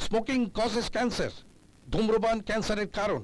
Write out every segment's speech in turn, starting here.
Smoking causes cancer, ধূম্রপান ক্যান্সারের কারণ।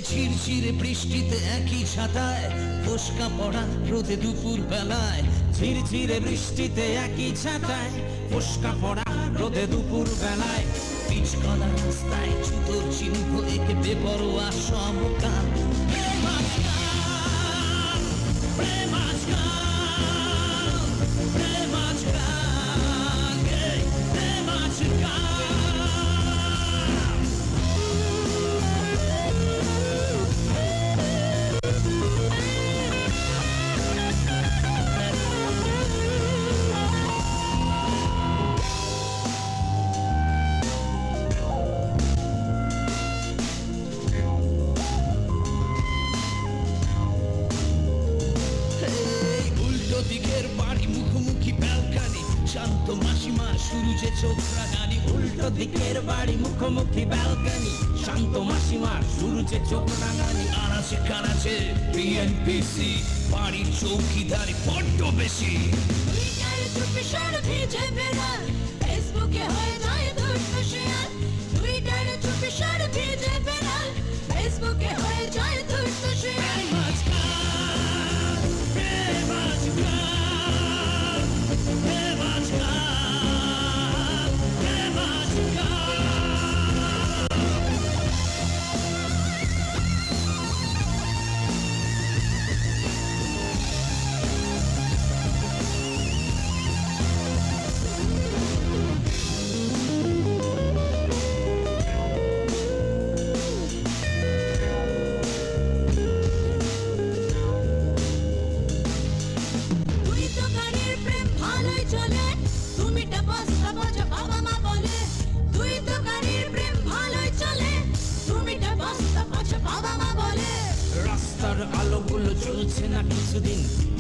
ঝিরঝিরে বৃষ্টিতে একই ছাতায় ফোসকা পড়া রোদে দুপুর বেলায়, ঝিরঝিরে বৃষ্টিতে একই ছাতায় ফোসকা পড়া রোদে দুপুর বেলায়, পিচকলা রাস্তায় জুতোর চিহ্ন এঁকে বেপরোয়া সব কান। উল্টো দিকের বাড়ি মুখোমুখি ব্যালকনি, শান্ত মাসিমার সূর্যে চোখ রাঙানি, আনাচে কানাচে বিএনপিসি, বাড়ির চৌকিদারি বড্ড বেশি। ফেসবুকে হয়ে যায় দুষ্ট শেয়ার, টুইটারে চুপি সার ভিজে বেড়াল, ফেসবুকে হয়ে যায় দুষ্ট শেয়ার।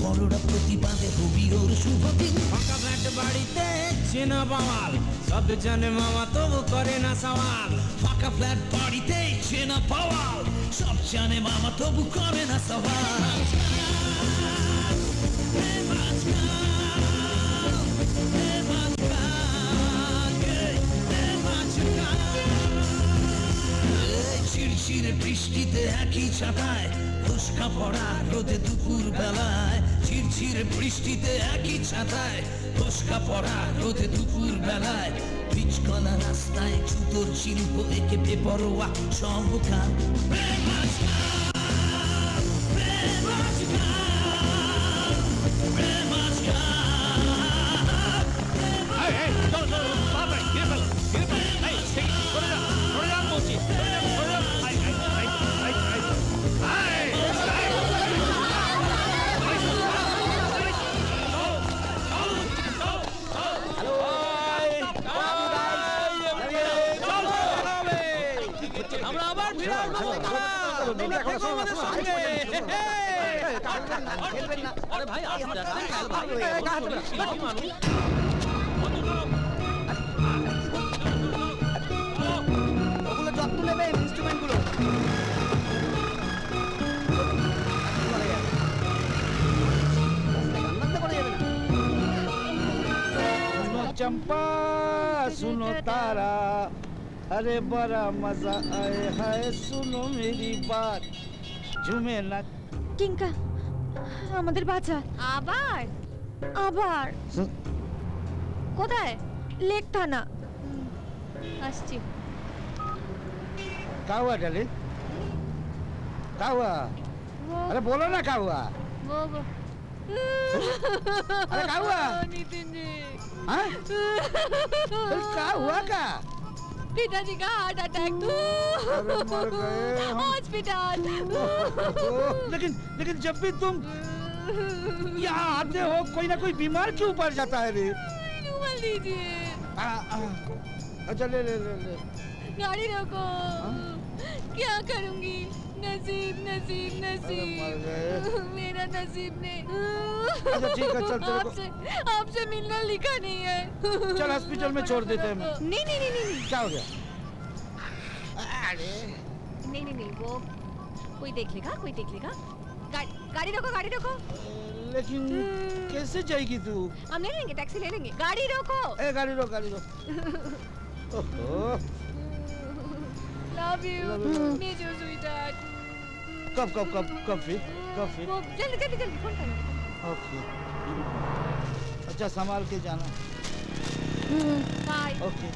বড়রা প্রতিবাদে রবি ওর শুভ দিন ফাঁকা ফ্ল্যাট বাড়িতে চেনা বাওয়াল সব জানে মামা তবু করে না সওয়াল ফাঁকা ফ্ল্যাট বাড়িতে চেনা বাওয়াল সব জানে মামা তবু করে না সওয়াল চিরচিরে বৃষ্টিতে একই ছাতায় ফোসকা পড়া রোদে দুপুর বেলায় চিরচিরে বৃষ্টিতে একই ছাতায় ফোসকা পড়া রোদে দুপুর বেলায় পিচকলা রাস্তায় জুতোর শিল্প একে বেপরোয়া সব কাল যত্ন নেবে ইনস্ট্রুমেন্ট গুলো चंपा सुनो तारा अरे बड़ा मजा आए हाय सुनो मेरी बात झूमे ना কিঙ্কা আমাদের বাঁচা আবার আবার কোথায় লেক থানা আসছি क्या हुआ डाले क्या हुआ अरे बोलो ना क्या हुआ वो अरे क्या हुआ नितिन जी हाँ क्या हुआ क्या पिताजी का हार्ट अटैक अरे मर गए हम। हॉस्पिटल लेकिन जब भी तुम यहाँ आते हो कोई ना कोई बीमार क्यों पड़ जाता है रे रुमाल दीजिए अच्छा ले ले ले ले गाड़ी रोको क्या करूंगी नसीब नसीब अरे मर नसीब गए मेरा नसीब ने अच्छा ठीक है चल तेरे को आपसे मिलना लिखा नहीं है चल हॉस्पिटल में छोड़ देते हैं नहीं नहीं नहीं नहीं क्या हो गया अरे नहीं नहीं नहीं वो कोई देख लेगा गाड़ी रोको लेकिन कैसे जाएगी तू हम ले लेंगे टैक्सी ले लेंगे गाड़ी रोको ए गाड़ी रोक ओहो love you Love you. Miss you sweetheart कब फिर वो जल्दी फोन करो ओके अच्छा संभाल के जाना बाय ओके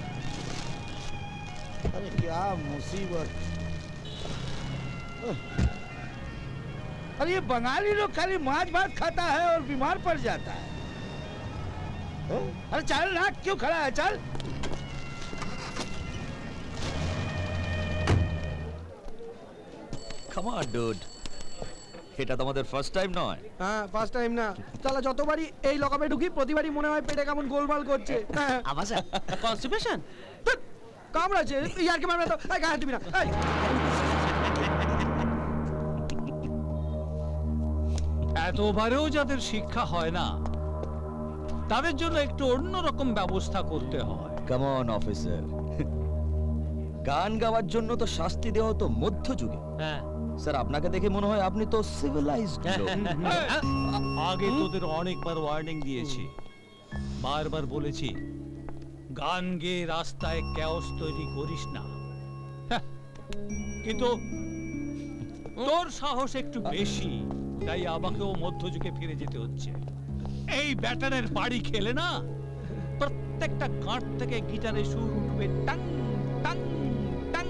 अरे क्या मुसीबत अरे ये बंगाली लोग खाली मांस भात खाता है और बीमार पड़ जाता है अरे चल ना क्यों खड़ा है चल Come on, dude. এটা তো আমাদের ফার্স্ট টাইম নয়। হ্যাঁ ফার্স্ট টাইম না শালা যতবারই এই লকাপে ঢুকি প্রতিবারই মনে হয় পেটে কেমন গোলমাল করছে আবাসা কনস্টিপেশন কামড়াচ্ছে ইয়ার কি মারবে তো এই গায়ে হাত দিবি না এই এতবারেও যাদের শিক্ষা হয় না তাদের জন্য একটু অন্যরকম ব্যবস্থা করতে হয়। Come on, officer. গান গাওয়ার জন্য তো শাস্তি দেওয়া হতো মধ্যযুগে। হ্যাঁ স্যার আপনাকে দেখে মনে হয় আপনি তো সিভিলাইজড লোক। আগে তোদের অনেকবার ওয়ার্নিং দিয়েছি, বারবার বলেছি গান গেয়ে রাস্তায় ক্যাওস তৈরি করিস না, কিন্তু তোর সাহস একটু বেশি, তাই আমাকেও মধ্যযুগে ফিরে যেতে হচ্ছে। এই ব্যাটারের বাড়ি খেলে না প্রত্যেকটা গাঁট থেকে গিটারে সুর উঠবে টাং টাং টাং।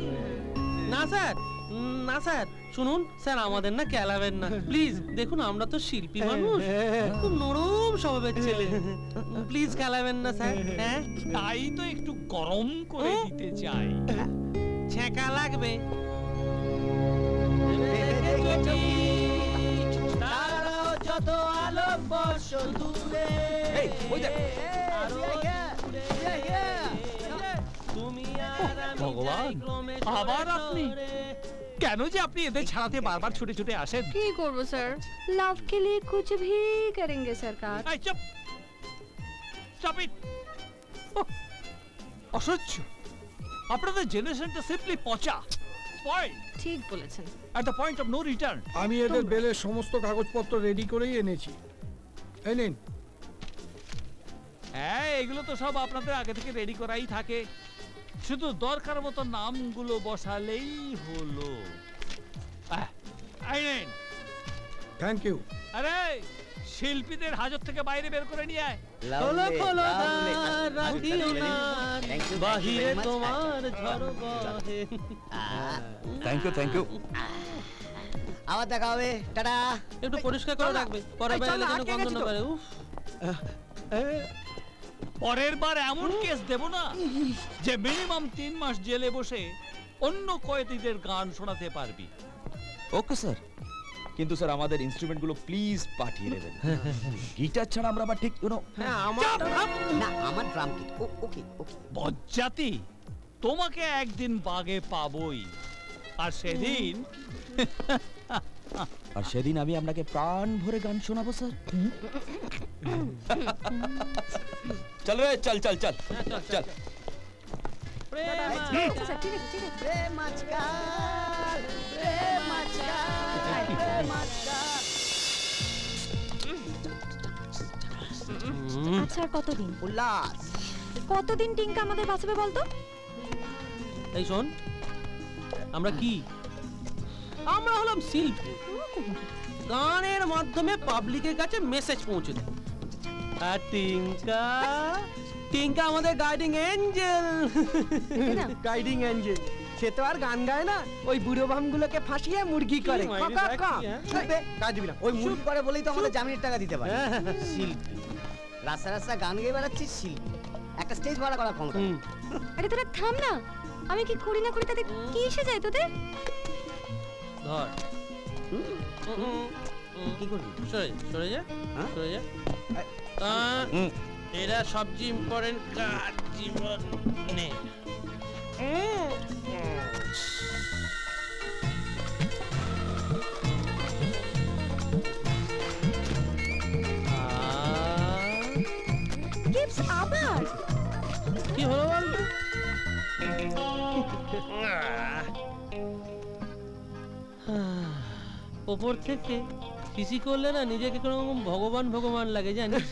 না স্যার শুনুন স্যার আমাদের না কেলাবেন না প্লিজ, দেখুন আমরা তো শিল্পী মানুষ, খুব নরম স্বভাবের ছেলে, প্লিজ কেলাবেন না স্যার। হ্যাঁ তাই তো একটু গরম করে দিতে চাই। ছ্যাঁকা লাগবে। যত আলোকবর্ষ দূরে তুমি আর আমি ভগবান, আবার আপনি? কেন যে আপনি এদের ছাড়াতে বারবার ছুটে ছুটে আসেন? কি করবো স্যার, লাভ के लिए कुछ भी करेंगे सरकार। এই চুপ, স্টপ ইট। অসহ্য, আপনাদের জেনারেশনটা সিম্পলি পচা, স্পয়েল, ঠিক বলেছেন। At the point of no return. আমি এদের বেলের সমস্ত কাগজপত্র রেডি করেই এনেছি, এই নিন। হ্যাঁ, এগুলো তো সব আপনাদের আগে থেকে রেডি করাই থাকে, শুধু দরকার মতো নামগুলো বসালেই হলো। এই নিন। Thank you. আরে শিল্পীদের হাজত থেকে বাইরে বের করে নিয়ে আয়। খোলো খোলো দ্বার, রাখিও না বাহিরে তোমার ঝড় বহে। Thank you, thank you. আবার দেখা হবে, টাটা। একটু পরিষ্কার করে রাখবে, পরের বার এলে যেন গন্ধ না পারে। উফ, পরের বার এমন কেস দেব না যে মিনিমাম 3 মাস জেলে বসে অন্য কয়েদিদের গান শোনাতে পারবি। ওকে স্যার, কিন্তু স্যার আমাদের ইনস্ট্রুমেন্ট গুলো প্লিজ পাঠিয়ে দেবেন। গিটার ছাড়া আমরা আবার ঠিক হ্যাঁ আমার না, আমার ড্রাম কিট। ওকে ওকে। বজ্জাতি, তোমাকে একদিন বাগে পাবই, আর সেদিন আমি আপনাকে প্রাণ ভরে গান শোনাবো স্যার। চল রে, চল চল চল চল। আচ্ছা ঠিক আছে ঠিক আছে। প্রেম আজকাল, প্রেম আজকাল, প্রেম আজকাল। আচ্ছা আর কতদিন উল্লাস। কতদিন টিঙ্কা আমাদের বাঁচাবে বলতো? এই শোন, আমরা কি, আমরা হলাম শিল্পী, গানের মাধ্যমে পাবলিকের কাছে মেসেজ পৌঁছে দেয়। আর টিঙ্কা, টিঙ্কা আমাদের গাইডিং এঞ্জেল। গাইডিং এঞ্জেল, সে তো আর গান গায় না, ওই বুড়ো বামগুলোকে ফাঁসিয়ে মুরগি করে। কাজ দিবি না, ওই মুরগি করে বলেই তো আমাদের জামিনের টাকা দিতে পারে। শিল্পী, রাস্তা রাস্তা গান গেয়ে বেড়াচ্ছিস, শিল্পী, একটা স্টেজ ভাড়া করা ক্ষমতা। আরে তোরা থাম না, আমি কি করি না করি তাতে কি এসে যায় তোদের? ধর, কি করবি? সরে সরে যা, সরে যা। এরা সবচেয়ে ইম্পর্টেন্ট কাজ জীবনে। গিফটস আবার কি হলো বলতো? ওপর থেকে পিসি করলে না নিজেকে কোনো ভগবান ভগবান লাগে, জানিস?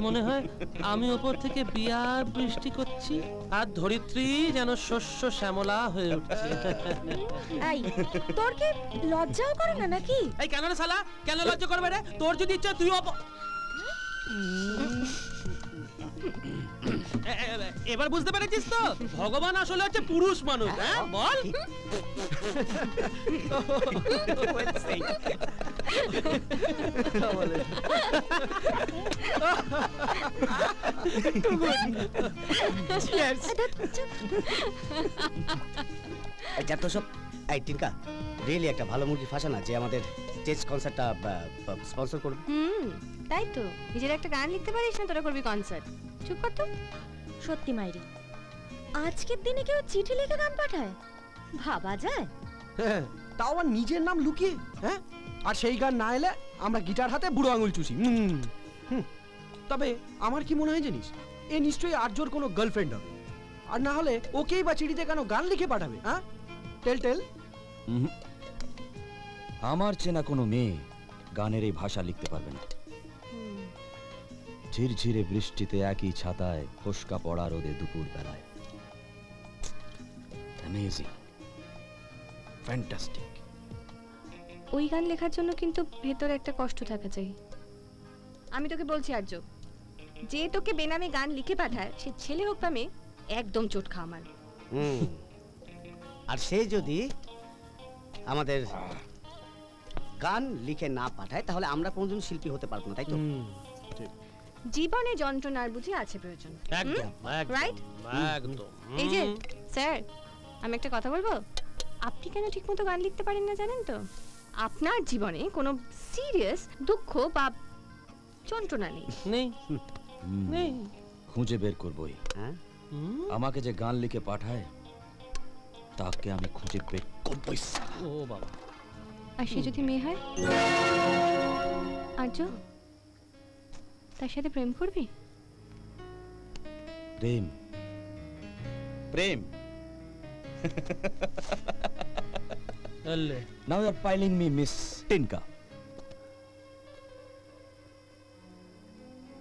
মনে হয় আমি ওপর থেকে বিয়ার বৃষ্টি করছি আর ধরিত্রী যেন শস্য শ্যামলা হয়ে উঠছে। এই তোর কি লজ্জাও করে না নাকি? এই কেন রে শালা, কেন লজ্জা করবে রে? তোর যদি ইচ্ছা তুই এবার বুঝতে পেরেছিস তো, ভগবান আসলে হচ্ছে পুরুষ মানুষ। হ্যাঁ বল। যত সব। এই টিঙ্কা, রিয়েলি একটা ভালো মুরগি ফাঁসা না যে আমাদের স্টেজ কনসার্টটা স্পন্সর করবে। তাই তো, নিজের একটা গান লিখতে পারিস না, তোরা করবি কনসার্ট। চুপ কর তো। সত্যি মাইরি, আজকের দিনে কেউ চিঠি লিখে গান পাঠায়? ভাবা যায়? হ্যাঁ, তাও আবার নিজের নাম লুকিয়ে। হ্যাঁ, আর সেই গান না এলে আমরা গিটার হাতে বুড়ো আঙুল চুষি। তবে আমার কি মনে হয় জানিস, এ নিশ্চয়ই আর্যর কোনো গার্লফ্রেন্ড হবে, আর না হলে ওকেই বা চিঠিতে কেন গান লিখে পাঠাবে? হ্যাঁ, টেল টেল। আমার চেনা কোনো মেয়ে গানের এই ভাষা লিখতে পারবে না। ঝিরঝিরে বৃষ্টিতে একই ছাতায়, ফোসকা পড়া রোদে দুপুর বেলায়। Amazing, fantastic. ওই গান লেখার জন্য কিন্তু ভেতরে একটা কষ্ট থাকা চাই। আমি তোকে বলছি আর্য, যে তোকে বেনামে গান লিখে পাঠায়, সে ছেলে হোক বা মেয়ে, একদম চোট খা আমার। আর সে যদি আমাদের গান লিখে না পাঠায়, তাহলে আমরা কোনদিন শিল্পী হতে পারবো না, তাই তো? জীবনে যন্ত্রণার বুঝি আছে প্রয়োজন। একদম রাইট, একদম। এই যে স্যার, আমি একটা কথা বলবো। আপনি কেন ঠিকমতো গান লিখতে পারেন না জানেন তো? আপনার জীবনে কোনো সিরিয়াস দুঃখ বা যন্ত্রণা নেই। নেই নেই, খুঁজে বের করবই। আমাকে যে গান লিখে পাঠায় তাকে আমি খুঁজে বের করবই সালা। ও বাবা, আর সে যদি মেয়ে হয় আর্য, তার সাথে প্রেম করবি? প্রেম প্রেম now you are piling me miss Tinka.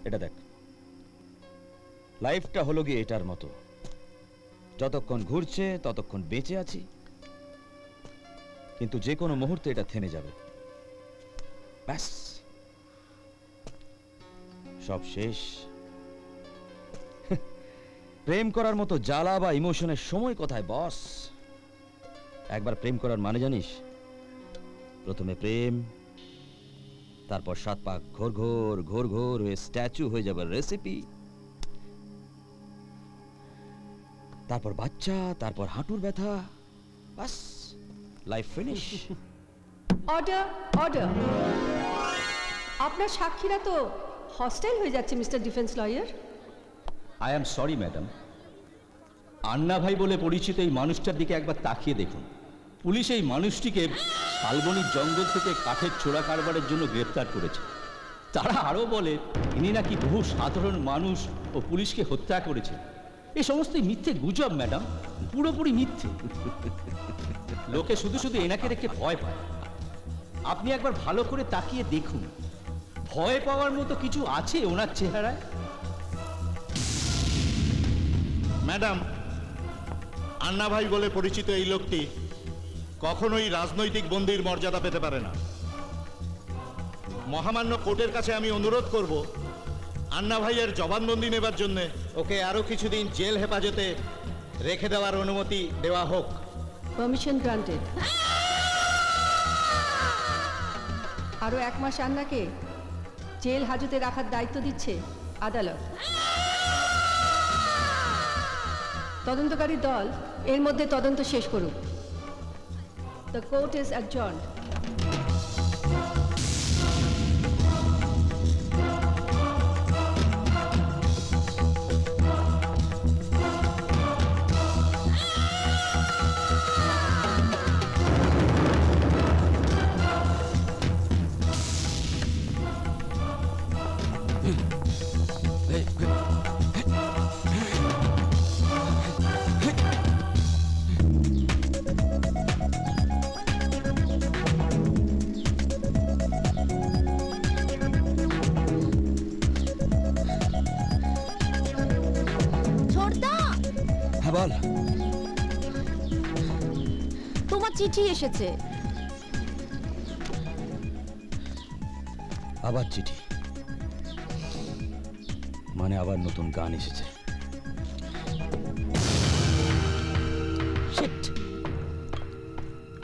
এটা দেখ, লাইফটা হলো গিয়ে এটার মতো, যতক্ষণ ঘুরছে ততক্ষণ বেঁচে আছি, কিন্তু যে কোনো মুহূর্তে এটা থেমে যাবে, ব্যাস সব শেষ। প্রেম করার মতো জ্বালা বা ইমোশনের সময় কোথায় বস? একবার প্রেম করার মানে জানিস? প্রথমে প্রেম, তারপর 7 পাক ঘোর ঘোর ঘোর ঘোর হয়ে স্ট্যাচু হয়ে যাবার রেসিপি, তারপর বাচ্চা, তারপর হাঁটুর ব্যথা, বাস লাইফ ফিনিশ। Order order. আপনার সাক্ষীরা তো হস্টাইল হয়ে যাচ্ছে mister defence lawyer. I am sorry madam, আন্না ভাই বলে পরিচিত এই মানুষটার দিকে একবার তাকিয়ে দেখুন। পুলিশ এই মানুষটিকে শালবনির জঙ্গল থেকে কাঠের চোরা কারবারের জন্য গ্রেফতার করেছে। তারা আরও বলে ইনি নাকি বহু সাধারণ মানুষ ও পুলিশকে হত্যা করেছে। এ সমস্তই মিথ্যে গুজব ম্যাডাম, পুরোপুরি মিথ্যে। লোকে শুধু শুধু এনাকে দেখে ভয় পায়। আপনি একবার ভালো করে তাকিয়ে দেখুন, ভয় পাওয়ার মতো কিছু আছে ওনার চেহারায়? ম্যাডাম, আন্না ভাই বলে পরিচিত এই লোকটি কখনোই রাজনৈতিক বন্দীর মর্যাদা পেতে পারে না। মহামান্য কোর্টের কাছে আমি অনুরোধ করব, আন্না ভাইয়ের জবানবন্দি নেবার জন্য ওকে আরো কিছুদিন জেল হেফাজতে রেখে দেওয়ার অনুমতি দেওয়া হোক। Permission granted. আরো 1 মাস আন্নাকে জেল হাজতে রাখার দায়িত্ব দিচ্ছে আদালত। তদন্তকারী দল এর মধ্যে তদন্ত শেষ করুক। The court is adjourned. তোমার চিঠি এসেছে। আবার চিঠি মানে আবার নতুন গান এসেছে। Shit,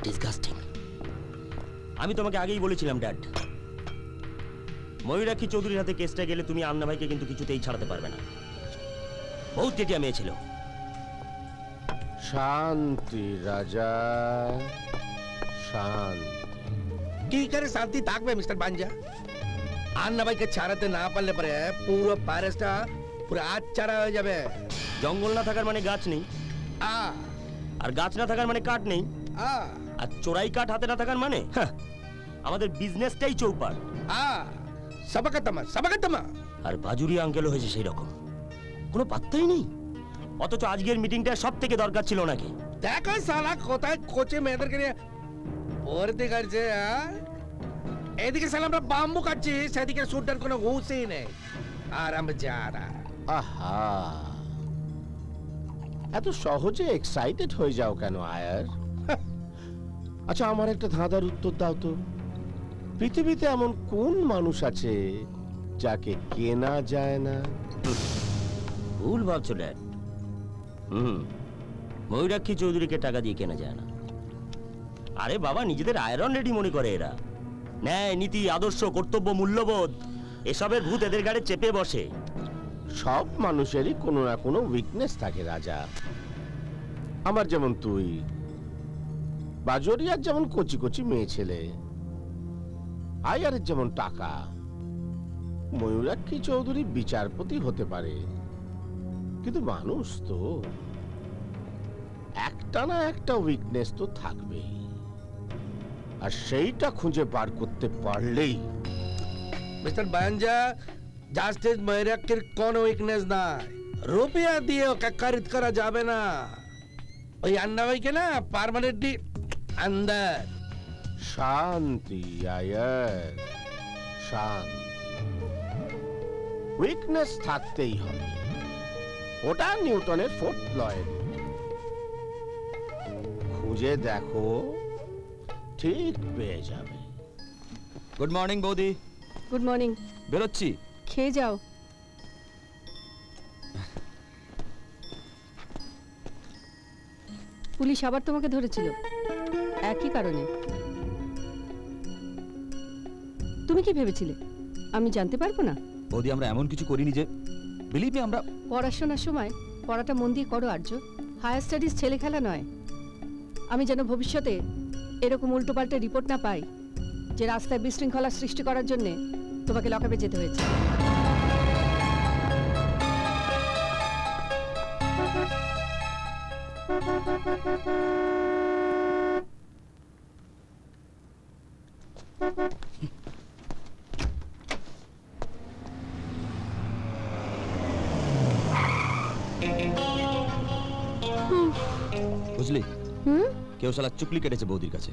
disgusting. আমি তোমাকে আগেই বলেছিলাম ড্যাড, ময়ূরাক্ষী চৌধুরীর হাতে কেসটা গেলে তুমি আন্না ভাইকে কিন্তু কিছুতেই ছাড়াতে পারবে না। বহুত টেটিয়া মেয়ে ছিল। শান্তি রাজা, শান্তি। কি করে শান্তি থাকবে মিস্টার বাঞ্জা? আন্না ভাইকে ছাড়াতে না পারলে পরে পুরো ফরেস্টটা পুরো আচ্ছাড়া হয়ে যাবে। জঙ্গল না থাকার মানে গাছ নেই, আর গাছ না থাকার মানে কাঠ নেই, আর চোরাই কাঠ হাতে না থাকার মানে আমাদের বিজনেসটাই চৌপাট। আর বাজুরি আঙ্কেলও হয়েছে সেই রকম, কোনো পাত্তাই নেই। অথচ আজকের মিটিংটা সব থেকে দরকার ছিল নাকি? দেখো শালা কোথায় কোচে মেয়েদেরকে নিয়ে ভর্তি করছে। এদিকে শালা আমরা বাম্বু কাটছি, সেদিকে শুটার কোনো হুঁশই নেই। আর আমরা যারা আহা, এত সহজে এক্সাইটেড হয়ে যাও কেন আয়ার? আচ্ছা, আমার একটা ধাঁধার উত্তর দাও তো। পৃথিবীতে এমন কোন মানুষ আছে যাকে কেনা যায় না? ভুল ভাবছো ড্যাড। ময়ূরাক্ষী চৌধুরীকে টাকা দিয়ে কেনা যায় না। আরে বাবা, নিজেদের আয়রন রেডি মনে করে এরা। ন্যায়, নীতি, আদর্শ, কর্তব্য, মূল্যবোধ এসবের ভূত এদের গাড়ি চেপে বসে। সব মানুষেরই কোনো না কোনো উইকনেস থাকে রাজা। আমার যেমন তুই, বাজরিয়ার যেমন কচি কচি মেয়ে ছেলে, আয়ারের যেমন টাকা, ময়ূরাক্ষী চৌধুরী বিচারপতি হতে পারে, কিন্তু মানুষ তো। একটা না একটা উইকনেস তো থাকবেই, আর সেইটা খুঁজে বার করতে পারলেই। মিস্টার বাঞ্জা, জাস্টিস ময়রাকের কোনো উইকনেস নাই। রুপিয়া দিয়ে ওকে খরিদ করা যাবে না। ওই আন্না ভাইকে না পার্মানেন্টলি আন্দার। শান্তি আয়ার, শান্তি। উইকনেস থাকতেই হবে, ওটা নিউটনের ফোর্থ লয়ের। খুঁজে দেখো, ঠিক পেয়ে যাবে। গুড মর্নিং বৌদি। Good morning. বেরোচ্ছি। খেয়ে যাও। পুলিশ আবার তোমাকে ধরেছিল একই কারণে। তুমি কি ভেবেছিলে আমি জানতে পারবো না? বৌদি, আমরা এমন কিছু করিনি যে, বিলিভ মি। আমরা পড়াশোনার সময় পড়াটা মন দিয়ে করো আর্য, হায়ার স্টাডিজ ছেলে খেলা নয়। আমি যেন ভবিষ্যতে এরকম উল্টোপাল্টে রিপোর্ট না পাই যে রাস্তায় বিশৃঙ্খলা সৃষ্টি করার জন্য তোমাকে লকআপে যেতে হয়েছে। বুঝলি, কেউ শালা চুকলি কেটেছে বৌদির কাছে।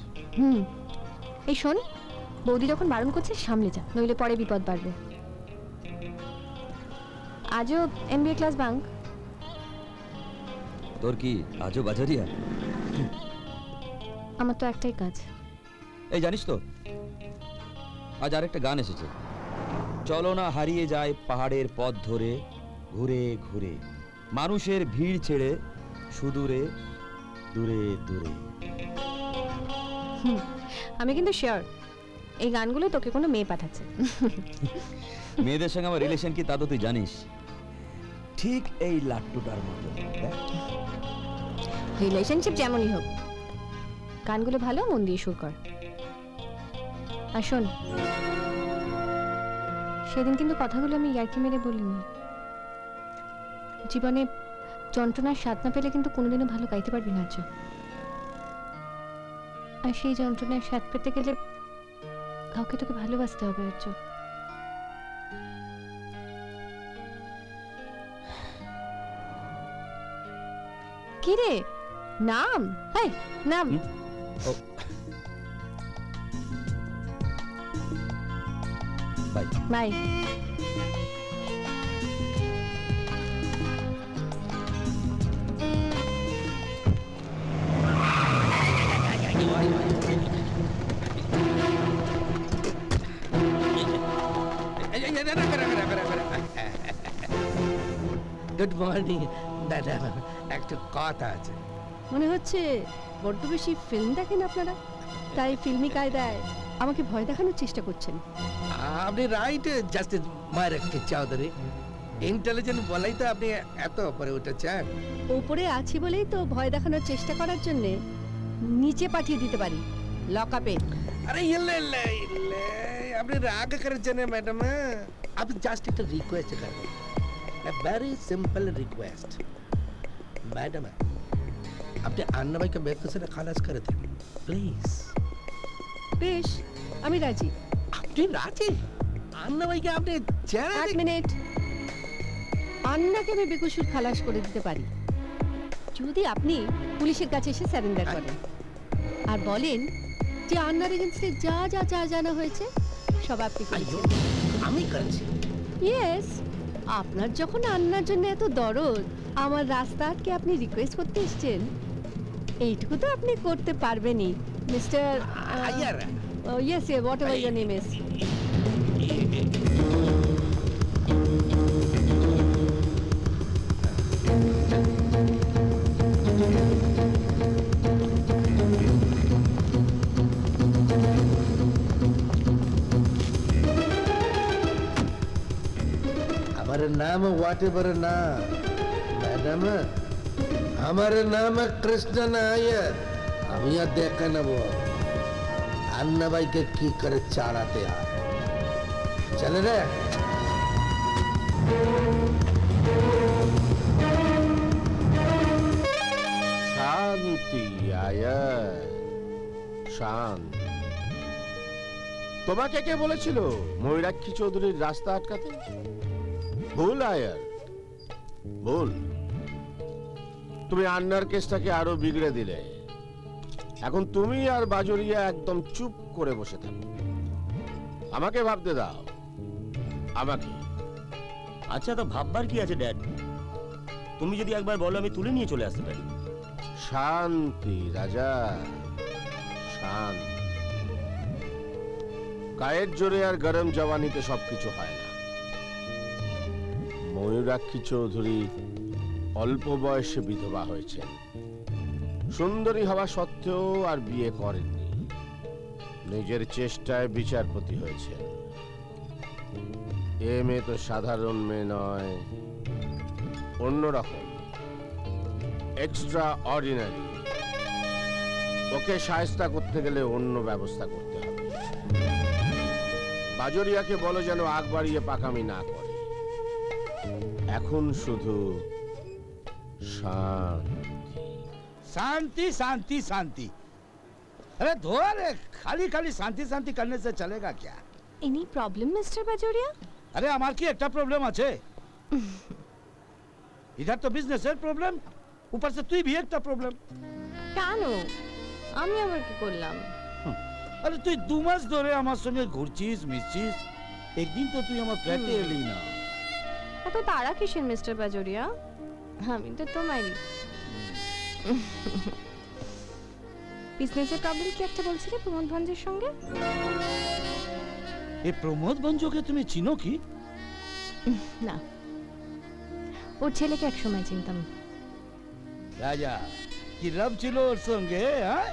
এই শোন, বৌদি যখন বারণ করছে সামনে যা, নইলে পরে বিপদ বাড়বে। আজও এমবিএ ক্লাস বাঙ্ক। তোর কি আজও বাজারিয়া? আমার তো একটাই কাজ। এই জানিস তো, আজ আরেকটা গান এসেছে। চলো না হারিয়ে যায় পাহাড়ের পথ ধরে, ঘুরে ঘুরে, মানুষের ভিড় ছেড়ে, সুদূরে দূরে দূরে। আমি কিন্তু শিওর এই গানগুলো তোকে কোনো মেয়ে পাঠাচ্ছে। মেয়েদের সঙ্গে আমার রিলেশন কি তা তো তুই জানিস। ঠিক এই লাট্টুটার মতো। রিলেশনশিপ যেমনই হোক, গানগুলো ভালো, মন দিয়ে সুর কর। আর শোন, সেদিন কিন্তু কথাগুলো আমি ইয়ার্কি মেরে বলিনি। জীবনে যন্ত্রণার স্বাদ না পেলে কিন্তু কোনোদিনও ভালো গাইতে পারবি না। আর সেই যন্ত্রণার স্বাদ পেতে গেলে কাউকে তোকে ভালোবাসতে হবে। কি রে নাম? হ্যাঁ নাম। Bye bye. গুড মর্নিং দাদা, একটা কথা আছে। মনে হচ্ছে বড্ড বেশি ফিল্ম দেখেন আপনারা, তাই ফিল্মি কায়দায় আমাকে ভয় দেখানোর চেষ্টা করছেন। আপনি রাইট জাস্টিস মায়রাক চৌধুরী। ইন্টেলিজেন্ট বলাই তো আপনি এত উপরে উঠেছেন। উপরে আছি বলেই তো ভয় দেখানোর চেষ্টা করার জন্য নিচে পাঠিয়ে দিতে পারি, লকআপে। আরে ইল্লে আপনি রাগ করেছেন ম্যাডাম। আপনি জাস্ট একটা রিকোয়েস্ট করবেন, a very simple request. Madam, আপনি আন্না ভাইকে বেতন से খালাস করে দিন প্লিজ। বেশ, আমি রাজি। আপনি রাজি? আন্না ভাইকে আপনি ছেড়ে দিন। এক মিনিট, আন্নাকে আমি বেকসুর খালাস করে দিতে পারি যদি আপনি পুলিশের কাছে এসে সারেন্ডার করেন আর বলেন যে আন্নার এগেইনস্টে যা যা যা জানা হয়েছে সব আপনি করেছেন। আমি করেছি? ইয়েস। আপনার যখন আন্নার জন্য এত দরদ, আমার রাস্তা আটকে আপনি রিকোয়েস্ট করতে এসেছেন, এইটুকু তো আপনি করতে পারবেনই mister Iyer. Yes, whatever your name is. আমার নাম হোয়াট এভার না ম্যাডাম, আমার নাম কৃষ্ণ নায়ার। আমি আর দেখে নেব আন্না ভাইকে কি করে চালাতে হয়। চলে রে। শান্তি শান, তোমাকে কে বলেছিল ময়ূরাক্ষী চৌধুরীর রাস্তা আটকাতে? ভুল আয়ার, ভুল। তুমি আন্নার কেসটাকে আরো বিগড়ে দিলে। এখন তুমি আর বাজরিয়া একদম চুপ করে বসে থাকো। আমাকে ভাবতে দাও, আমাকে। আচ্ছা, তো ভাববার কি আছে ড্যাড? তুমি যদি একবার বলো আমি তুলে নিয়ে চলে আসতে পারি। শান্তি রাজা, শান্তি। গায়ের জোরে আর গরম জওয়ানিতে সবকিছু হয় না। ময়ূরাক্ষী চৌধুরী অল্প বয়সে বিধবা হয়েছেন। সুন্দরী হওয়া সত্ত্বেও আর বিয়ে করেননি। নিজের চেষ্টায় বিচারপতি হয়েছেন। এ মেয়ে তো সাধারণ মেয়ে নয়, অন্যরকম, এক্সট্রা অর্ডিনারি। ওকে শায়েস্তা করতে গেলে অন্য ব্যবস্থা করতে হবে। বাজরিয়াকে বলো যেন আগ বাড়িয়ে পাকামি না করে। এখন শুধু शांति शांति शांति। अरे धोर, खाली खाली शांति शांति करने से चलेगा क्या? Any problem mister Bajoria? अरे हमार की एक प्रॉब्लम আছে। इधर तो बिजनेसের প্রবলেম, ऊपर से তুই भी একটা প্রবলেম। কেন? আমি আবার কি করলাম? আরে তুই 2 মাস ধরে আমার সঙ্গে ঘুরছিস মিশছিস, একদিন তো তুই আমার ফ্ল্যাটে এলি না। এত তাড়া কিসের মিস্টার বাজোরিয়া? আমি তো তোমারই। বিজনেসের প্রবলেম কি একটা বলছিলে প্রমোদ ভঞ্জের সঙ্গে? এই প্রমোদ ভঞ্জকে তুমি চিনো কি? না, ওর ছেলেকে একসময় চিনতাম। রাজা কি রব ছিল ওর সঙ্গে? হ্যাঁ,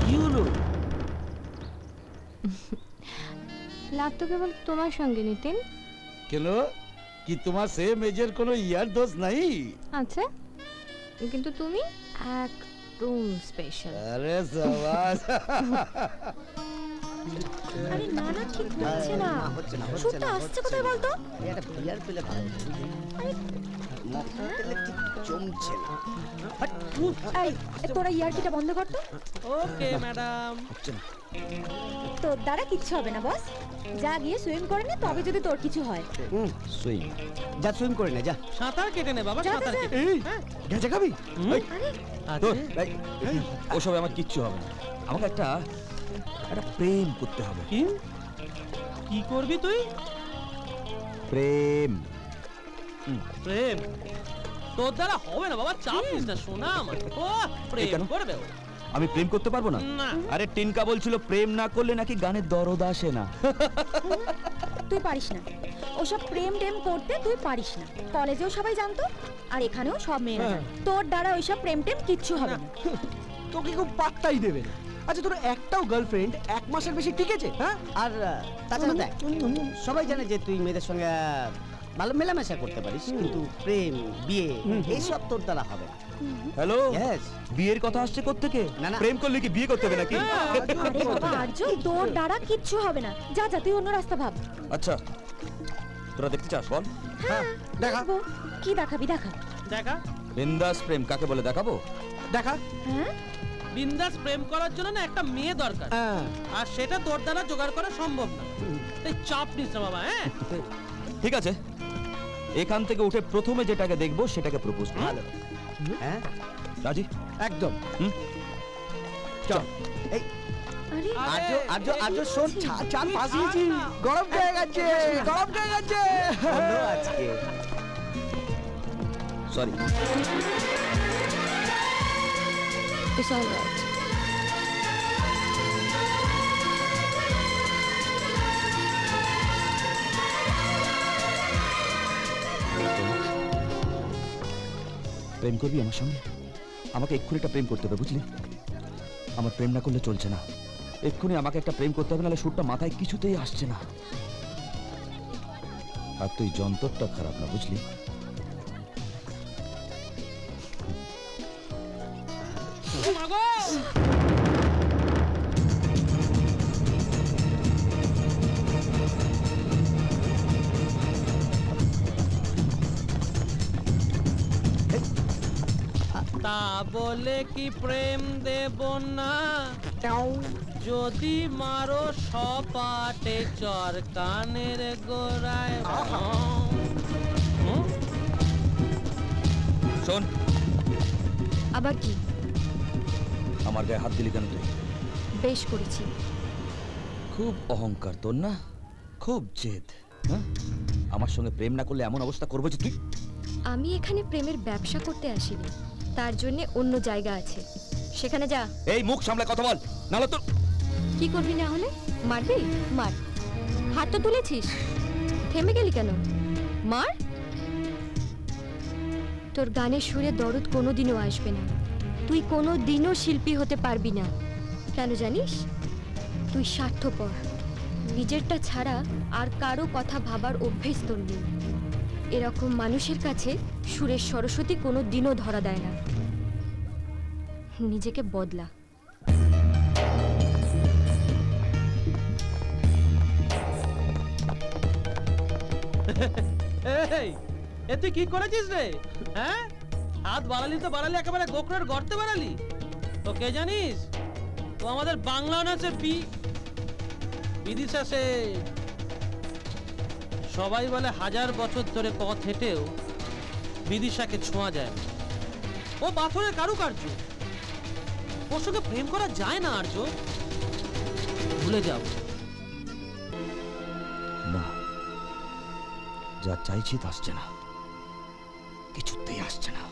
কি হলো? লাভ তো কেবল তোমার সঙ্গে নিতেন। কেন, কি তোমার সেম এজের কোনো ইয়ার দোষ নাই? আচ্ছা, কিন্তু তুমি একদম স্পেশাল। আরে সাবাস। আরে না না, ঠিক হচ্ছে না। সুরটা আসছে কোথায় বলতো? এটা বিয়ার পেলে ভালো। মকটেলে ঠিক জমছে না। এই তোরা ইয়ার্কিটা বন্ধ কর তো। Okay madam. তোর দ্বারা কিচ্ছু হবে না বস। যা গিয়ে সুইম করে নে, তবে যদি তোর কিছু হয়। সুইম যা, সুইম করে নে যা। সাঁতার কেটে নে বাবা, সাঁতার কেটে। গেছে খাবি? ওসব আমার কিচ্ছু হবে না। আমাকে একটা প্রেম করতে হবে। কি করবি তুই? প্রেম। প্রেম তোর দ্বারা হবে না বাবা, চাপ নিস না সোনা আমার। ও প্রেম করবে? আমি প্রেম করতে পারবো না? আরে টিনকা বলছিল প্রেম না করলে নাকি গানের দরদ আসে না। তুই পারিস না ওসব প্রেম টেম করতে, তুই পারিস না। কলেজেও সবাই জানতো, আর এখানেও সব মেয়েরা জানে। তোর দ্বারা ওইসব প্রেম টেম কিচ্ছু হবে না। তোকে খুব পাত্তাই দেবে না। আচ্ছা, তোর একটাও গার্লফ্রেন্ড 1 মাসের বেশি টিকেছে? হ্যাঁ, আর তাছাড়া দেখ, সবাই জানে যে তুই মেয়েদের সঙ্গে ভালো মেলামেশা করতে পারিস, কিন্তু প্রেম বিয়ে এইসব তোর দ্বারা হবে না। হ্যালো, বিয়ের কথা আসছে কোত্থেকে? প্রেম করলে কি বিয়ে করতে হবে নাকি? আরে বাবা আর্য, তোর দ্বারা কিচ্ছু হবে না। যা যা, তুই অন্য রাস্তা ভাব। আচ্ছা, তোরা দেখতে চাস বল? হ্যাঁ, দেখাবো। কি দেখাবি? দেখা দেখা। বিন্দাস প্রেম কাকে বলে দেখাবো? দেখা। হ্যাঁ, বিন্দাস প্রেম করার জন্য না একটা মেয়ে দরকার, আর সেটা তোর দ্বারা জোগাড় করা সম্ভব না। তাই চাপ নিস না বাবা। হ্যাঁ ঠিক আছে, এখান থেকে উঠে প্রথমে যেটাকে দেখবো সেটাকে প্রপোজ করব। হ্যাঁ রাজি? একদম। চল। এই আর্য আর্য আর্য শোন, চাল পাসিয়েছি, গরম হয়ে গেছে, গরম হয়ে গেছে আজকে। সরি। It's all right. প্রেম করবি আমার সঙ্গে? আমাকে এক্ষুনি একটা প্রেম করতে হবে, বুঝলি? আমার প্রেম না করলে চলছে না। এক্ষুনি আমাকে একটা প্রেম করতে হবে, নাহলে সুরটা মাথায় কিছুতেই আসছে না। আর তুই যন্ত্রটা খারাপ না, বুঝলি? বলে কি প্রেম দেব না, যদি মারো সপাটে চর কানের গোড়ায়। শোন, আবার কি? আমার গায়ে হাত দিলি কেন তুই? বেশ করেছি। খুব অহংকার তোর না, খুব জেদ। হ্যাঁ, আমার সঙ্গে প্রেম না করলে এমন অবস্থা করবো যে তুই। আমি এখানে প্রেমের ব্যবসা করতে আসিনি, তার জন্য অন্য জায়গা আছে, সেখানে যা। এই মুখ সামলে কথা বল, নাহলে তোর। কি করবি না হলে? মারবি? মার। হাত তো তুলেছিস, থেমে গেলি কেন? মার। তোর গানের সুরে দরদ কোনোদিনও আসবে না, তুই কোনোদিনও শিল্পী হতে পারবি না। কেন জানিস? তুই স্বার্থপর, নিজেরটা ছাড়া আর কারো কথা ভাবার অভ্যেস তোর নেই। এরকম মানুষের কাছে সুরের সরস্বতী কোনো দিনও ধরা দেয় না। নিজেকে বদলা। এই, এ তুই কি করেছিস রে? হ্যাঁ, হাত বাড়ালি তো বাড়ালি, একেবারে গোকরের গর্তে বাড়ালি। তো কে জানিস, তো আমাদের বাংলা অনার্সের বিদিশা সে। সবাই বলে 1000 বছর ধরে পথ হেঁটেও বিদিশাকে ছোঁয়া যায় না। ও পাথরের কারুকার্য, ওর সঙ্গে প্রেম করা যায় না। আর্য, ভুলে যাও। না, যা চাইছি তা আসছে না, কিছুতেই আসছে না।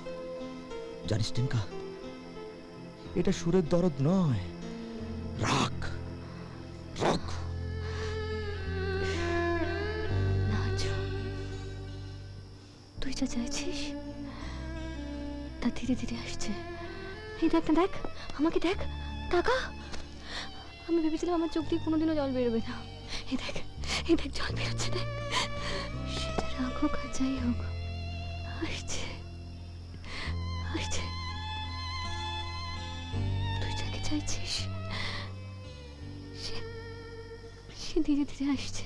জানিস টিঙ্কা, এটা সুরের দরদ নয়, রাগ। রাগ। তুই যা চাইছিস তা ধীরে ধীরে আসছে। এই দেখ না, দেখ আমাকে, দেখ কাকা। আমি ভেবেছিলাম আমার চোখ দিয়ে কোনোদিনও জল বেরোবে না। এই দেখ, এই দেখ জল বেরোচ্ছে, দেখ। সেটা রাগ হোক আর যাই হোক, আসছে আসছে। তুই যাকে চাইছিস সে ধীরে ধীরে আসছে।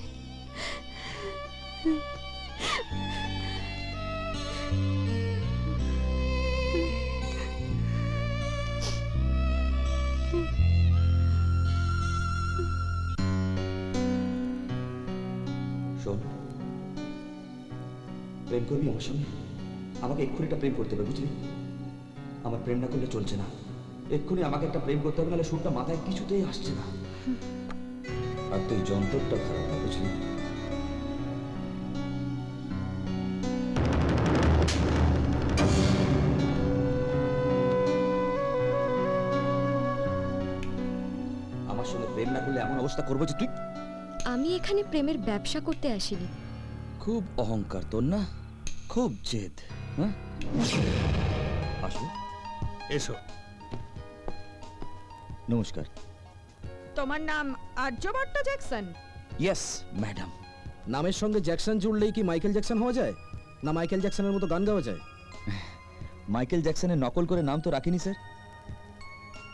শোন, প্রেম করবি আমার সঙ্গে? আমাকে এক্ষুনি একটা প্রেম করতে হবে, বুঝলি? আমার প্রেম না করলে চলছে না, এক্ষুনি আমাকে একটা প্রেম করতে হবে, নাহলে সুরটা মাথায় কিছুতেই আসছে না। আর তুই যন্ত্রটা খারাপ না, বুঝলি? আমার সঙ্গে প্রেম না করলে এমন অবস্থা করবো যে তুই। আমি এখানে প্রেমের ব্যবসা করতে আসিনি। খুব অহংকার তোর না, খুব জেদ। হ্যাঁ, আসো। এসো। নমস্কার। তোমার নাম আর্যভট্ট জ্যাকসন? Yes madam. নামের সঙ্গে জ্যাকসন জুড়লেই কি মাইকেল জ্যাকসন হওয়া যায়? না মাইকেল জ্যাকসনের মতো গান গাওয়া যায়? মাইকেল জ্যাকসনের নকল করে নাম তো রাখিনি স্যার।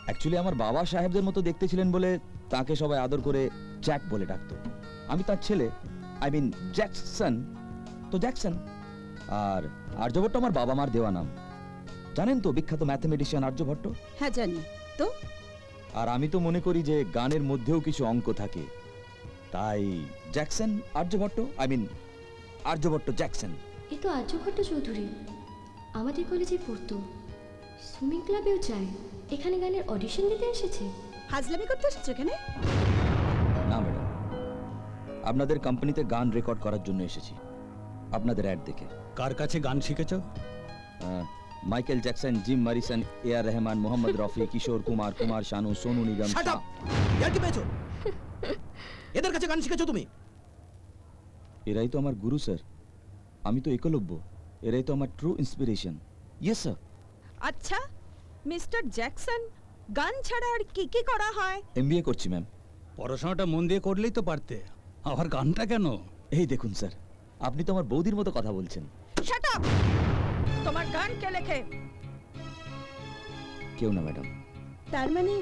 অ্যাকচুয়ালি আমার বাবা সাহেবদের মতো দেখতে ছিলেন বলে তাকে সবাই আদর করে জ্যাক বলে ডাকতো। আমি তার ছেলে, আই মিন জ্যাকসন, তো জ্যাকসন। আর আর্যভট্ট আমার বাবা মার দেওয়া নাম। জানেন তো বিখ্যাত ম্যাথমেটিশিয়ান আর্যভট্ট? হ্যাঁ জানি তো। আর আমি তো মনে করি যে গানের মধ্যেও কিছু অঙ্ক থাকে, তাই Jackson Aryabhatta, I mean Aryabhatta Jackson. এ তো আর্যভট্ট চৌধুরী, আমাদের কলেজে পড়তো, সুইমিং ক্লাবেও যায়, এখানে গানের অডিশন দিতে এসেছে। হাজলামি করতে এসেছে এখানে? না ম্যাডাম, আপনাদের কোম্পানিতে গান রেকর্ড করার জন্য এসেছি, আপনাদের অ্যাড দেখে। কার কাছে গান শিখেছো? Michael Jackson, Jim Morrison, AR Rahman, Mohammed Rafi, Kishore Kumar, Kumar Sanu, Sonu Nigam. Shut up! ইয়ার কি পেয়েছো? এদের কাছে গান শিখেছো তুমি? এরাই তো আমার গুরু স্যার, আমি তো একলব্য, এরাই তো আমার ট্রু ইন্সপিরেশন। Yes sir. আচ্ছা মিস্টার জ্যাকসন, গান ছাড়া আর কি কি করা হয়? এমবিএ করছি ম্যাম। পড়াশোনাটা মন দিয়ে করলেই তো পারতে, আবার গানটা কেন? এই দেখুন স্যার, আপনি তো আমার বৌদির মতো কথা বলছেন। Shut up! তোমার গান কে লেখে? কেউ না ম্যাডাম। তার মানে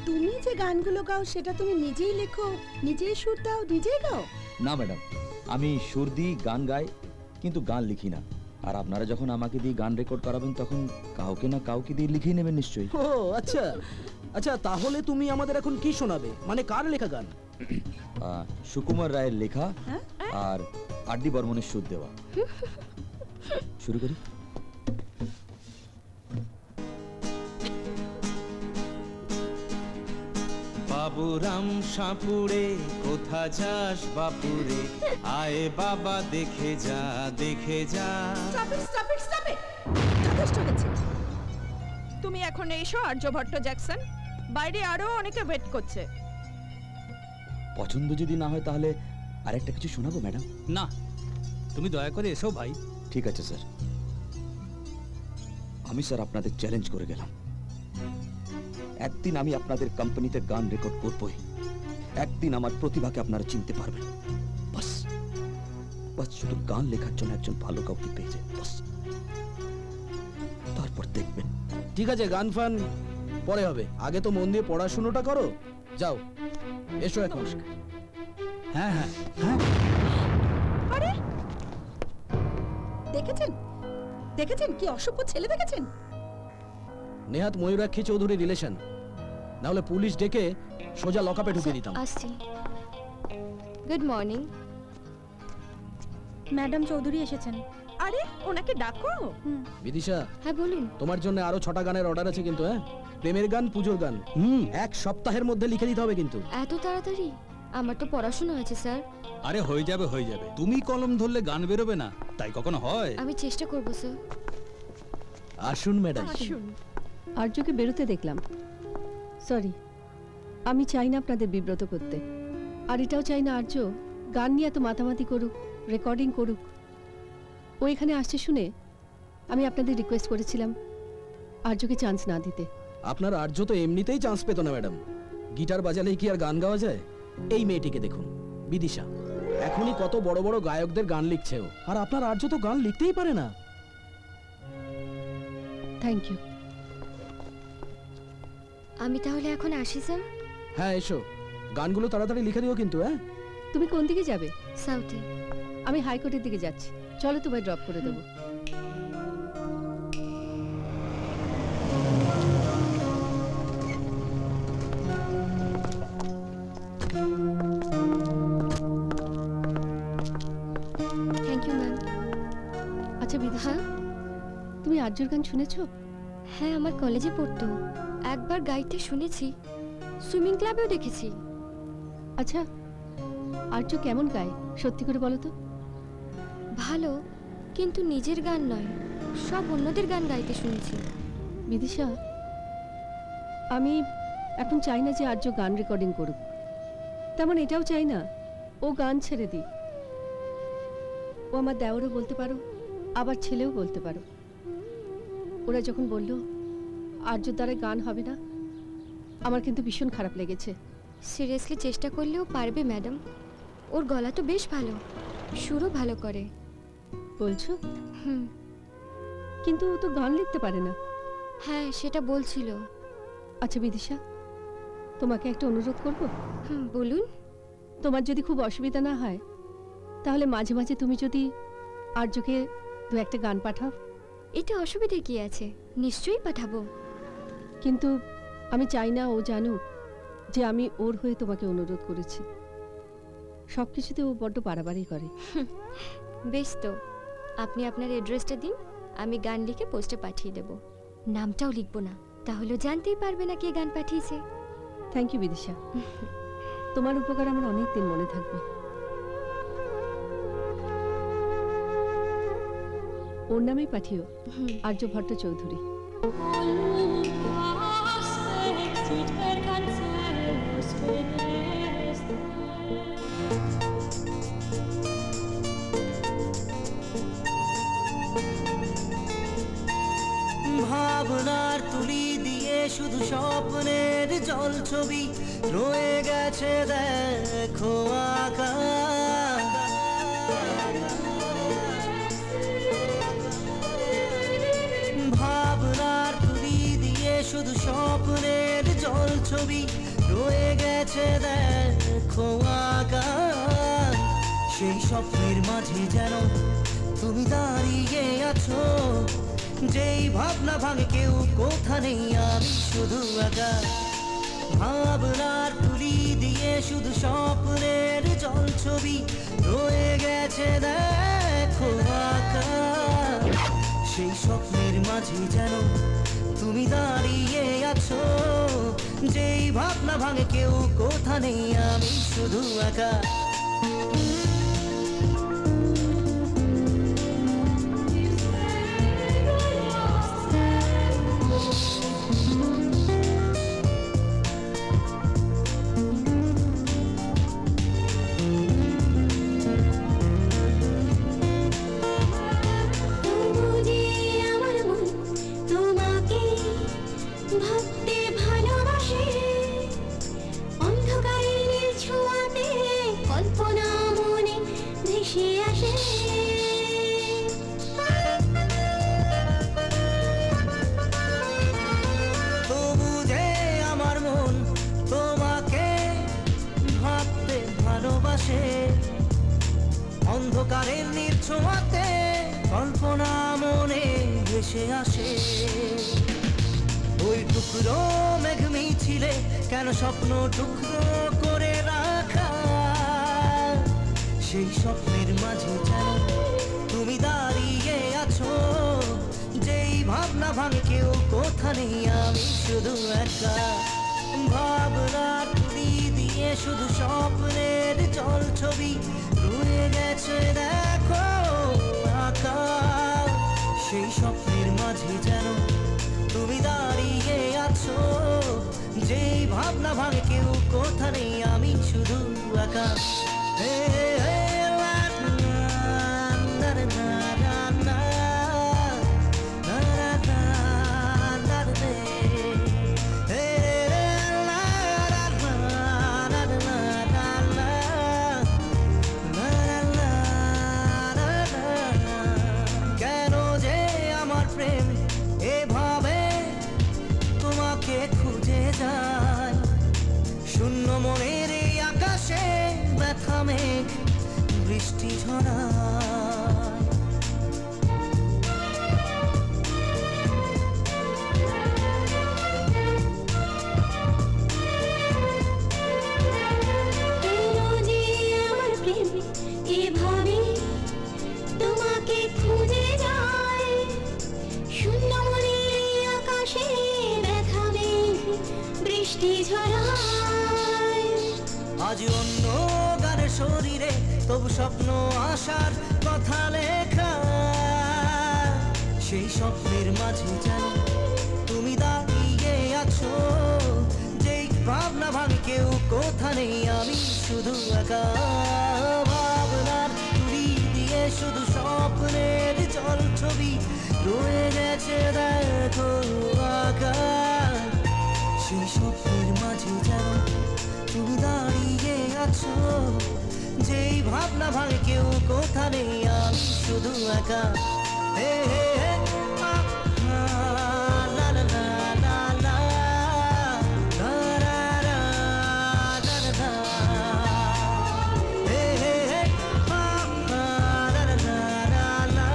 তুমি যে গানগুলো গাও সেটা তুমি নিজেই লেখো, নিজেই সুর দাও, নিজেই গাও? না ম্যাডাম, আমি সুর দিই, গান গাই, কিন্তু গান লিখি না। আর আপনারা যখন আমাকে দিয়ে গান রেকর্ড করাবেন তখন কাউকে না কাউকে দিয়ে লিখেই নেবেন নিশ্চয়ই। ও আচ্ছা আচ্ছা, তাহলে তুমি আমাদের এখন কি শোনাবে? মানে কার লেখা গান? সুকুমার রায়ের লেখা আর আর.ডি. বর্মনের সুর দেওয়া। শুরু করি। বাবুরাম সাপুড়ে কোথা যাস বাপুরে, আয় বাবা দেখে যা দেখে যা। তুমি এখন এসো আর্যভট্ট জ্যাকসন, বাইরে আরো অনেকে ওয়েট করছে। পছন্দ যদি না হয় তাহলে আরেকটা কিছু শোনাবো ম্যাডাম? না, তুমি দয়া করে এসো ভাই। ঠিক আছে স্যার, আমি স্যার আপনাদের চ্যালেঞ্জ করে গেলাম। একদিন আমি আপনাদের কোম্পানিতে গান রেকর্ড করবই, একদিন আমার প্রতিভাকে আপনারা চিনতে পারবেন। বাস বাস শুধু গান লেখার জন্য একজন ভালো কাউকে পেয়ে যায়, বাস তারপর দেখবেন। ঠিক আছে, গান ফান পরে হবে, আগে তো মন দিয়ে পড়াশোনাটা করো। যাও, এসো এখন। হ্যাঁ হ্যাঁ হ্যাঁ। আরে দেখেছেন দেখেছেন কি অসভ্য ছেলে দেখেছেন? নেহাত ময়ূরাক্ষী চৌধুরী রিলেশন, না হলে পুলিশ ডেকে সোজা লকআপে ঢুকিয়ে দিতাম। আসছি। Good morning. ম্যাডাম চৌধুরী এসেছেন। আরে ওনাকে ডাকো। বিদিশা, হ্যাঁ বলুন। তোমার জন্য আরো 6টা গানের অর্ডার আছে কিন্তু। হ্যাঁ, প্রেমের গান, পুজোর গান। এক সপ্তাহের মধ্যে লিখে দিতে হবে কিন্তু। এত তাড়াতাড়ি? আমার তো পড়াশোনা আছে স্যার। আরে হয়ে যাবে হয়ে যাবে, তুমি কলম ধরলে গান বেরোবে না, তাই কখনো হয়? আমি চেষ্টা করব স্যার। আসুন ম্যাডাম। আসুন। আর্যকে বেরোতে দেখলাম। সরি, আমি চাই না আপনাদের বিব্রত করতে, আর এটাও চাই না আর্য গান নিয়ে এত মাতামাতি করুক, রেকর্ডিং করুক। ও এখানে আসছে শুনে আমি আপনাদের রিকোয়েস্ট করেছিলাম আর্যকে চান্স না দিতে। আপনার আর্য তো এমনিতেই চান্স পেত না ম্যাডাম, গিটার বাজালেই কি আর গান গাওয়া যায়? এই মেয়েটিকে দেখুন, বিদিশা, এখনই কত বড় বড় গায়কদের গান লিখছে ও, আর আপনার আর্য তো গান লিখতেই পারে না। Thank you. আমি তাহলে এখন আসি স্যার। হ্যাঁ এসো, গানগুলো তাড়াতাড়ি লিখে দিও কিন্তু। হ্যাঁ, তুমি কোন দিকে যাবে? সাউথে। আমি হাইকোর্টের দিকে যাচ্ছি, চলো তোমায় ড্রপ করে দেবো। Thank you ma'am. আচ্ছা বিদিশা, তুমি আর্যর গান শুনেছো? হ্যাঁ, আমার কলেজে পড়তো, একবার গাইতে শুনেছি, সুইমিং ক্লাবেও দেখেছি। আচ্ছা, আর্য কেমন গায় সত্যি করে বলো তো? ভালো, কিন্তু নিজের গান নয়, সব অন্যদের গান গাইতে শুনেছি। বিদিশা, আমি এখন চাই না যে আর্য গান রেকর্ডিং করুক, তেমন এটাও চাই না ও গান ছেড়ে দিই। ও আমার দেওরও বলতে পারো, আবার ছেলেও বলতে পারো। ওরা যখন বলল আর্যর দ্বারা গান হবে না, আমার কিন্তু ভীষণ খারাপ লেগেছে। সিরিয়াসলি চেষ্টা করলেও পারবে ম্যাডাম, ওর গলা তো বেশ ভালো, সুরও ভালো করে। বলছো? হুম। কিন্তু ও তো গান লিখতে পারে না। হ্যাঁ, সেটা বলছিল। আচ্ছা বিদিশা, তোমাকে একটা অনুরোধ করব? হুম, বলুন। তোমার যদি খুব অসুবিধা না হয় তাহলে মাঝে মাঝে তুমি যদি আর্যকে 2-1টা গান পাঠাও। এটা অসুবিধা কি আছে, নিশ্চয়ই পাঠাবো। কিন্তু আমি চাই না ও জানুক যে আমি ওর হয়ে তোমাকে অনুরোধ করেছি। সব কিছুতে ও বড্ড বাড়াবাড়ি করে। বেশ, তো আপনি আপনার অ্যাড্রেসটা দিন, আমি গান লিখে পোস্টে পাঠিয়ে দেব। নামটাও লিখবো না, তাহলে জানতেই পারবে না কে গান পাঠিয়েছে। থ্যাংক ইউ বিদিশা, তোমার উপকার আমার অনেক দিন মনে থাকবে। ওর নামেই পাঠিও, আর্যভট্ট চৌধুরী। ভাবনার তুলি দিয়ে শুধু স্বপ্নের জল ছবি রয়ে গেছে দেখো আঁকা। ভাবনার তুলি দিয়ে শুধু স্বপ্নের জল ছবি রয়ে গেছে দেখো আঁকা। সেই স্বপ্নের মাঝে যেন তুমি দাঁড়িয়ে আছো যেই ভাবনা ভাঙে কেউ কোথা নেই আমি শুধু একা ভাবনার তুলি দিয়ে শুধু স্বপ্নের জল ছবি রয়ে গেছে দেখো আঁকা সেই স্বপ্নের মাঝে যেন তুমি দাঁড়িয়ে আছো যেই ভাবনা ভাঙে কেউ কোথা নেই আমি শুধু একা ভাবতে ভালোবাসে অন্ধকারের নীল ছোঁয়াতে কল্পনা মনে ভেসে আসে তবু যে আমার মন তোমাকে ভাবতে ভালোবাসে অন্ধকারের নীল ছোঁয়াতে কল্পনা মনে ভেসে আসে ওই টুকরো মেঘ মিছিলে কেন স্বপ্ন টুকরো করে রাখা সেই স্বপ্নের মাঝে যেন তুমি দাঁড়িয়ে আছো যেই ভাবনা ভাঙে কেউ কোথা নেই আমি শুধু একা ভাবনার তুলি দিয়ে শুধু স্বপ্নের জল ছবি রয়ে গেছে দেখো আঁকা সেই স্বপ্নের মাঝে যেন তুমি দাঁড়িয়ে আছো যেই ভাবনা ভাঙে কেউ কোথা নেই আমি শুধু একা হে হে লা লা লা লা লা লা লা লা লা রে হে লা লা লা লা লা লা লা লা লা কেন যে আমার প্রেম এভাবে তোমাকে খুঁজে যায় শূন্য মনের এই আকাশে ব্যথা মেঘ বৃষ্টি ঝরায় কেন যে আমার প্রেম এভাবে তোমাকে খুঁজে যায় শূন্য মনের এই আকাশে ব্যথা মেঘ বৃষ্টি ঝরায় আজ অন্য গানের শরীরে তবু স্বপ্ন আসার কথা লেখা সেই স্বপ্নের মাঝে যেন তুমি দাঁড়িয়ে আছো যেই ভাবনা ভাঙে কেউ কোথা নেই আমি শুধু একা ভাবনার তুলি দিয়ে শুধু স্বপ্নের জল ছবি রয়ে গেছে দেখো আঁকা সেই স্বপ্নের মাঝে যেন তুমি দাঁড়িয়ে আছো যেই ভাবনা ভাঙে কেউ কোথা নেই আমি শুধু একা হে হে হে আ, আ, লা লা লা লা লা লা লা লা লা লা লা। হে হে হে আ, আ, লা লা লা লা লা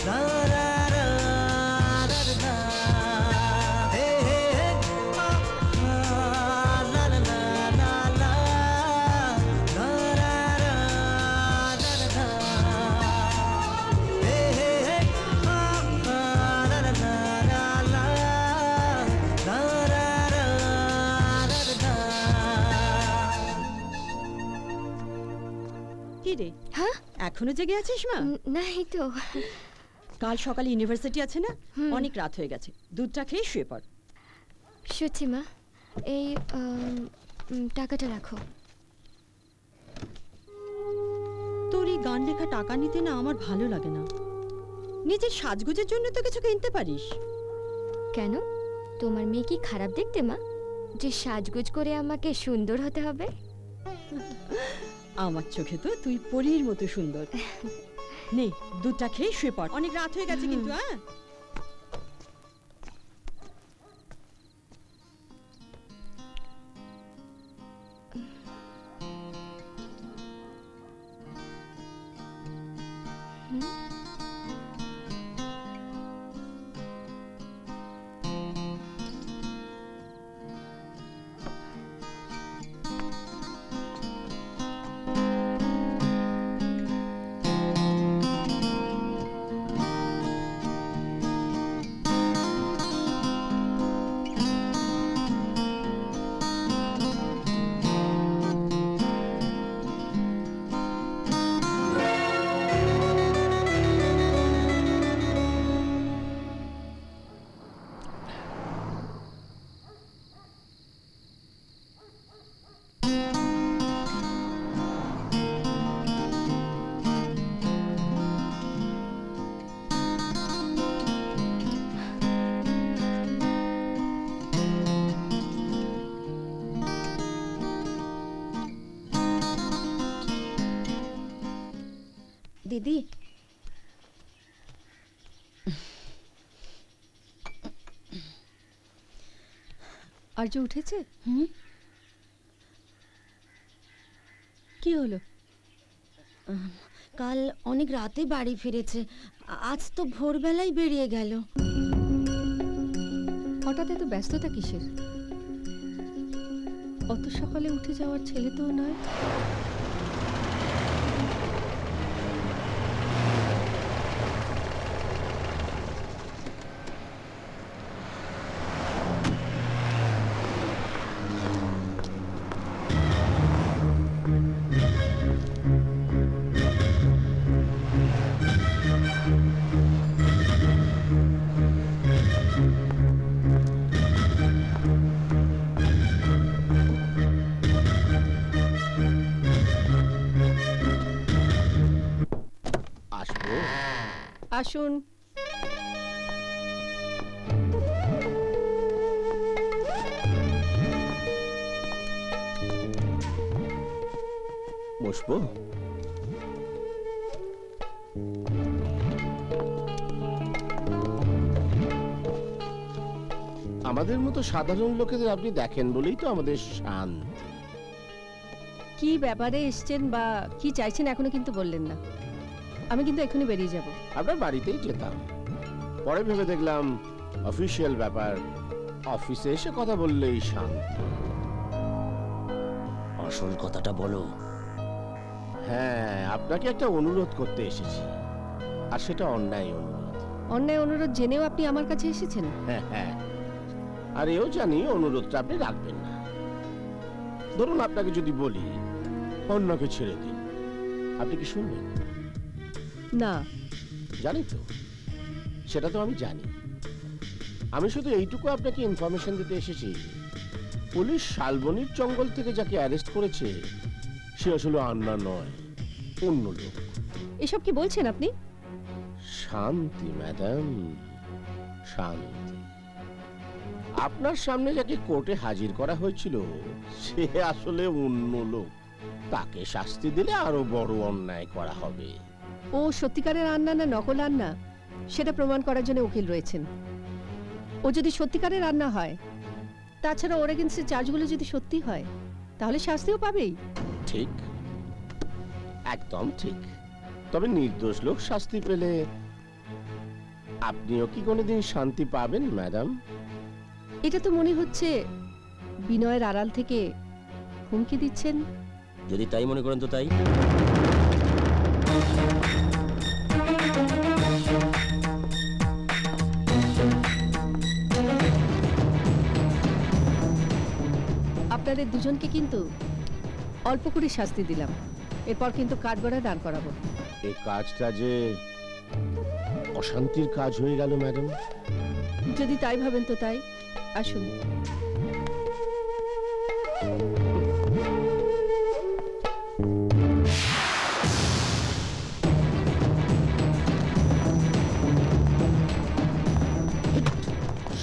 লা লা লা লা লা। হে হে হে আ, আ, লা লা লা লা লা লা লা লা লা লা। হে হে হে আ, আ, লা লা লা লা লা লা লা লা লা। কি রে হ্যাঁ এখনো জেগে আছিস মা না এই তো কাল সকালে ইউনিভার্সিটি আছে না অনেক রাত হয়ে গেছে দুধটা খেয়ে শুয়ে পড় সত্যি মা এই টাকাটা রাখো তোর এই গান লেখা টাকা নিতে না আমার ভালো লাগে না নিজের সাজগোজের জন্য তো কিছু কিনতে পারিস কেন তোমার মেয়ে কি খারাপ দেখতে মা যে সাজগোজ করে আমাকে সুন্দর হতে হবে আমার চোখে তো তুই পরীর মতো সুন্দর নে দুধটা খেয়ে শুয়ে পড় অনেক রাত হয়ে গেছে কিন্তু হ্যাঁ দিদি। আর্য উঠেছে? কি হলো? কাল অনেক রাতে বাড়ি ফিরেছে, আজ তো ভোরবেলায় বেরিয়ে গেল। হঠাৎ এত ব্যস্ততা কিসের? অত সকালে উঠে যাওয়ার ছেলে তো নয়। আসুন। বসবো? আমাদের মতো সাধারণ লোকেদের আপনি দেখেন বলেই তো আমাদের শান্তি। কি ব্যাপারে এসছেন বা কি চাইছেন এখনো কিন্তু বললেন না। আমি কিন্তু এখনই বেরিয়ে যাব। আপনার বাড়িতেই যেতাম, পরে ভেবে দেখলাম অফিসিয়াল ব্যাপার, অফিসে এসে কথা বললেই শান্তি। আসল কথাটা বলো। হ্যাঁ, আপনাকে একটা অনুরোধ করতে এসেছি, আর সেটা অন্যায় অনুরোধ। অন্যায় অনুরোধ জেনেও আপনি আমার কাছে এসেছেন? হ্যাঁ হ্যাঁ, আর এও জানি অনুরোধটা আপনি রাখবেন না। ধরুন আপনাকে যদি বলি অন্যকে ছেড়ে দিন, আপনি কি শুনবেন? না। জানি তো, সেটা তো আমি জানি। আমি শুধু এইটুকু আপনাকে ইনফরমেশন দিতে এসেছি, পুলিশ শালবনির জঙ্গল থেকে যাকে অ্যারেস্ট করেছে সে আসলে আন্না নয়, অন্য লোক। এসব কি বলছেন আপনি? শান্তি ম্যাডাম, শান্তি। আপনার সামনে যাকে কোর্টে হাজির করা হয়েছিল সে আসলে অন্য লোক। তাকে শাস্তি দিলে আরো বড় অন্যায় করা হবে। ও সত্যিকারের আন্না না নকল আন্না সেটা প্রমাণ করার জন্য উকিল রয়েছেন। ও যদি সত্যিকারের আন্না হয়, তাছাড়া ওর এগেইনস্টে চার্জগুলো যদি সত্যি হয়, তাহলে শাস্তিও পাবেই। ঠিক, একদম ঠিক। তবে নির্দোষ লোক শাস্তি পেলে আপনিও কি কোনোদিন শান্তি পাবেন ম্যাডাম? এটা তো মনে হচ্ছে বিনয়ের আড়াল থেকে হুমকি দিচ্ছেন। যদি তাই মনে করেন তো তাই। আপনাদের দুজনকে কিন্তু অল্প করে শাস্তি দিলাম, এরপর কিন্তু কাঠগড়া দাঁড় করাবো। এই কাজটা যে অশান্তির কাজ হয়ে গেল ম্যাডাম। যদি তাই ভাবেন তো তাই, আসুন।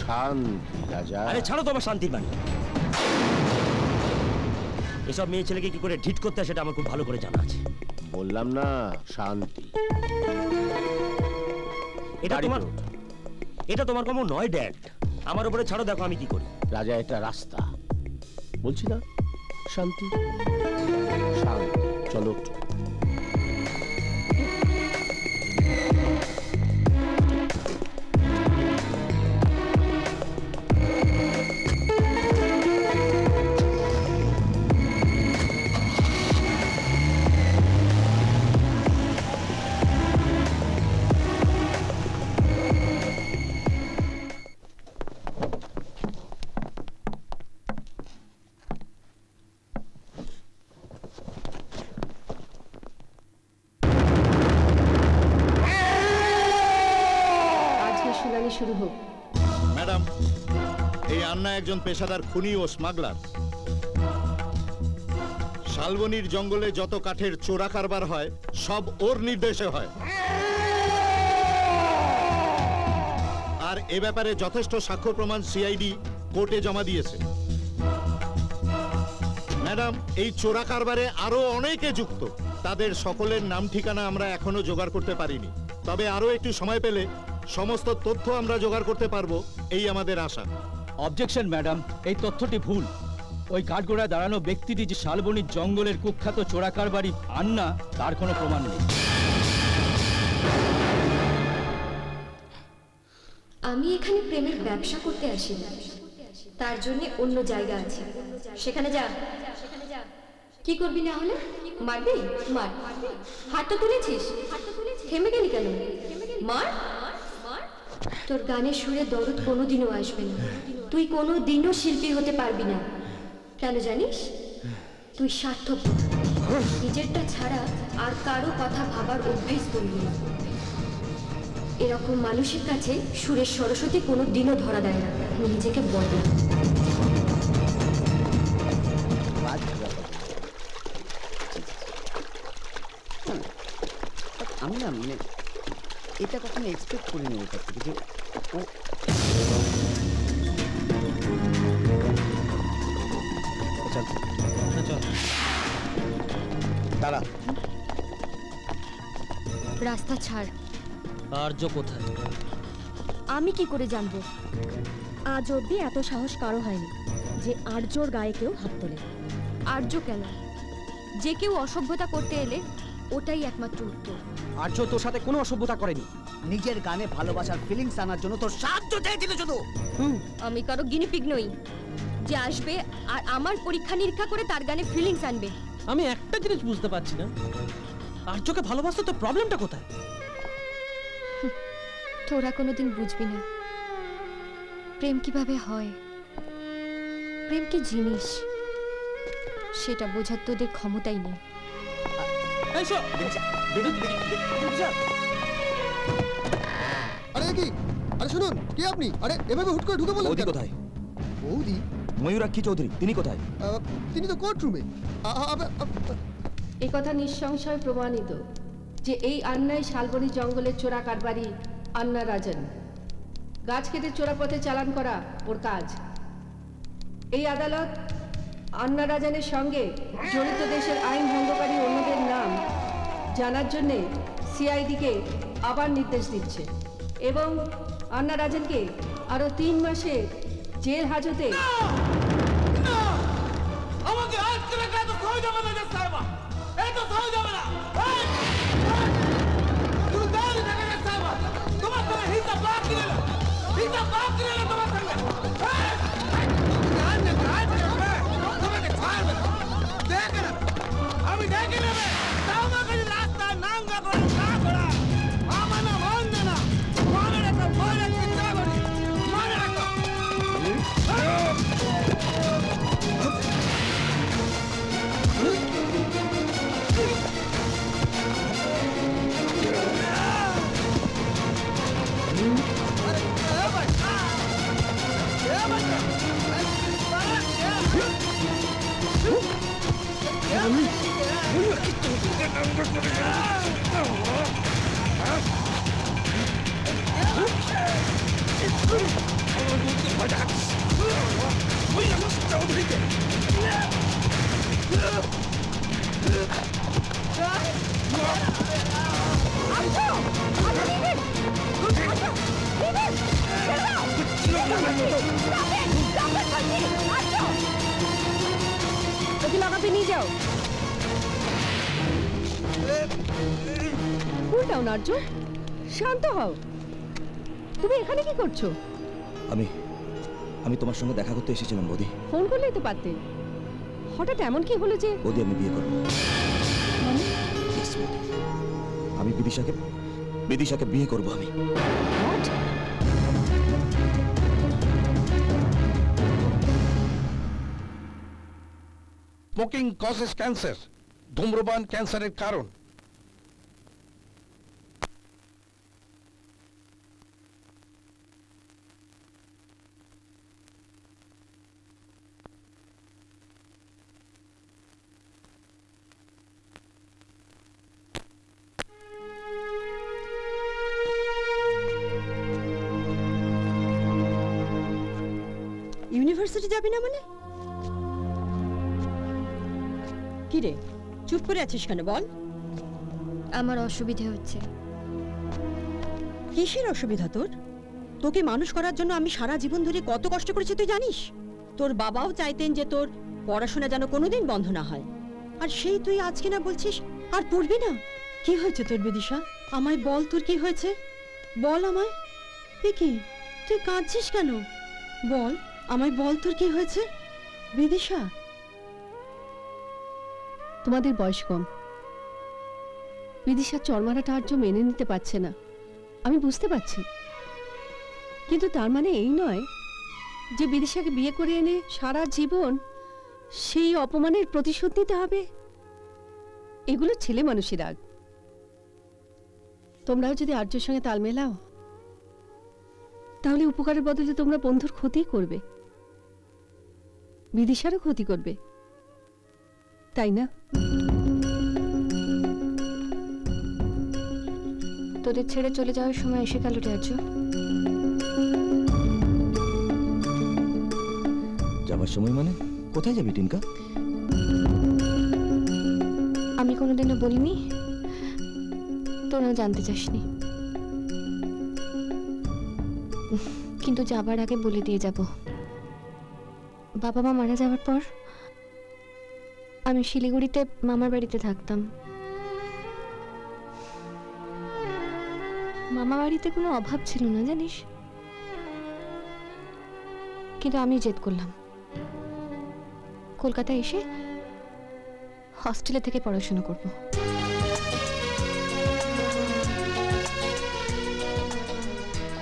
শান্তি রাজা। আরে ছাড়ো তোমার শান্তির বাণী। এসব মেয়ে ছেলেকে কি করে ঢিট করতে হয় সেটা আমার খুব ভালো করে জানা আছে। বললাম না শান্তি। এটা তোমার কম নয় ড্যাড। আমার উপরে ছাড়ো, দেখো আমি কি করি। রাজা, এটা রাস্তা, বলছি না শান্তি শান্তি। চলো। শুরু হোক। ম্যাডাম, এই আন্না একজন পেশাদার খুনি ও স্মাগলার। শালবনির জঙ্গলে যত কাঠের চোরা কারবার হয় সব ওর নির্দেশে হয়, আর এ ব্যাপারে যথেষ্ট সাক্ষ্য প্রমাণ সিআইডি কোর্টে জমা দিয়েছে। ম্যাডাম, এই চোরা কারবারে আরো অনেকে যুক্ত। তাদের সকলের নাম ঠিকানা আমরা এখনো জোগাড় করতে পারিনি, তবে আরো একটু সময় পেলে সমস্ত তথ্য আমরা জোগাড় করতে পারবো, এই আমাদের আশা। অবজেকশন ম্যাডাম, এই তথ্যটি ভুল। ওই কাঠগোড়ায় দাঁড়ানো ব্যক্তিটি যে শালবনির জঙ্গলের কুখ্যাত চোরাকারবারি আন্না, তার কোনো প্রমাণ নেই। আমি এখানে প্রেমের ব্যবসা করতে আসি না, তার জন্য অন্য জায়গা আছে, সেখানে যা। কি করবি না হলে? মারবি? মার। হাতটা তুলেছিস, থেমে গেলি কেন? মার। তোর গানের সুরে দরদ কোনোদিনও আসবে না, তুই কোনোদিনও শিল্পী হতে পারবি না। কেন জানিস? তুই স্বার্থপর, নিজেরটা ছাড়া আর কারো কথা ভাবার অভ্যেস করবি না। এরকম মানুষের কাছে সুরের সরস্বতী কোনো দিনও ধরা দেয় না, নিজেকে বলে। আমি না মানে এটা কখনো এক্সপেক্ট করিনি ওর কাছ থেকে যে ও চল দাঁড়া। রাস্তা ছাড়। আর্য কোথায়? আমি কি করে জানবো? আজ অব্দি এত সাহস কারো হয়নি যে আর্যর গায়ে কেউ হাত তোলে। আর্য কেন? যে কেউ অসভ্যতা করতে এলে ওটাই একমাত্র উত্তর। আর্য তোর সাথে কোনো অসভ্যতা করেনি, নিজের গানে ভালোবাসার ফিলিংস আনার জন্য তোর সাহায্য চেয়েছিল শুধু। আমি কারো গিনিপিগ নই যে আসবে আর আমার পরীক্ষা নিরীক্ষা করে তার গানে ফিলিংস আনবে। আমি একটা জিনিস বুঝতে পারছি না, আর্যকে ভালোবাসতে তো প্রবলেমটা কোথায়? তোরা কোনোদিন বুঝবি না প্রেম কিভাবে হয়, প্রেম কি জিনিস সেটা বোঝার তোদের ক্ষমতাই নেই। আরে কি? আরে শুনুন, কে আপনি? আরে এভাবে হুট করে ঢুকে বললেন বৌদি কেন? কোথায়? বৌদি? ময়ূরাক্ষী চৌধুরী, তিনি কোথায়? তিনি তো কোর্ট রুমে। এ কথা নিঃসংশয় প্রমাণিত যে এই আন্নাই শালবনী জঙ্গলের চোরা কারবারি আন্না রাজন। গাছ কেটে চোরা পথে চালান করা ওর কাজ। এই আদালত আন্না রাজনের সঙ্গে জড়িত দেশের আইন ভঙ্গকারী অন্যদের নাম জানার জন্যে সিআইডিকে আবার নির্দেশ দিচ্ছে এবং আন্না রাজনকে আরো 3 মাসের জেল হাজতে। আমাকে আজ করে তো সহজ হবে না সাহেবা, এই তো সহজ হবে না। তুমি দাঁড়িয়ে থাকো না সাহেবা, তোমার সঙ্গে হিসাব বাকি রইল, হিসাব বাকি রইল তোমার সঙ্গে। তোমাকে ছাড়বে না, দেখে না, আমি দেখে নেবে। আমাকে রাস্তা নাঙ্গা করে না করা আমার না মনে না, মনে রাখো, মনে চিন্তা করি, মনে রাখো। লাগাতে নিয়ে যাও। কুল ডাউন আর্য, শান্ত হও। তুমি এখানে কি করছো? আমি তোমার সঙ্গে দেখা করতে এসেছিলাম বৌদি। ফোন করলেই তো পারতে। হঠাৎ এমন কি হলো যে? বৌদি, আমি বিয়ে করব। আমি বিদিশাকে বিয়ে করব আমি। স্মোকিং কজেস ক্যান্সার, ধূম্রপান ক্যান্সারের কারণ। ইউনিভার্সিটি যাবি না মানে? কি রে, চুপ করে আছিস কেন বল? আমার অসুবিধে হচ্ছে। কিসের অসুবিধা তোর? তোকে মানুষ করার জন্য আমি সারা জীবন ধরে কত কষ্ট করেছি তুই জানিস? তোর বাবাও চাইতেন যে তোর পড়াশোনা যেন কোনোদিন বন্ধ না হয়, আর সেই তুই আজকে না বলছিস আর পড়বি না? কি হয়েছে তোর বিদিশা? আমায় বল, তোর কি হয়েছে? বল আমায়। কি তুই কাঁদছিস কেন? বল আমায়, বল তোর কি হয়েছে বিদিশা? তোমাদের বয়স কম, বিদিশার চরমারাটা আর্য মেনে নিতে পারছে না, আমি বুঝতে পারছি। কিন্তু তার মানে এই নয় যে বিদিশাকে বিয়ে করে এনে সারা জীবন সেই অপমানের প্রতিশোধ নিতে হবে। এগুলো ছেলে মানুষের রাগ। তোমরাও যদি আর্যর সঙ্গে তাল মেলাও তাহলে উপকারের বদলে তোমরা বন্ধুর ক্ষতি করবে, বিদিশারও ক্ষতি করবে, তাই না? তোদের ছেড়ে চলে যাওয়ার সময় এসে গেল রে আর্য। যাবার সময় মানে? কোথায় যাবি টিনকা? আমি কোনোদিনও বলিনি, তোরা জানতে চাসনি, কিন্তু যাবার আগে বলে দিয়ে যাব। বাবা মা মারা যাওয়ার পর আমি শিলিগুড়িতে মামার বাড়িতে থাকতাম। মামা বাড়িতে কোনো অভাব ছিল না জানিস, কিন্তু আমি জেদ করলাম কলকাতায় এসে হস্টেলে থেকে পড়াশোনা করব।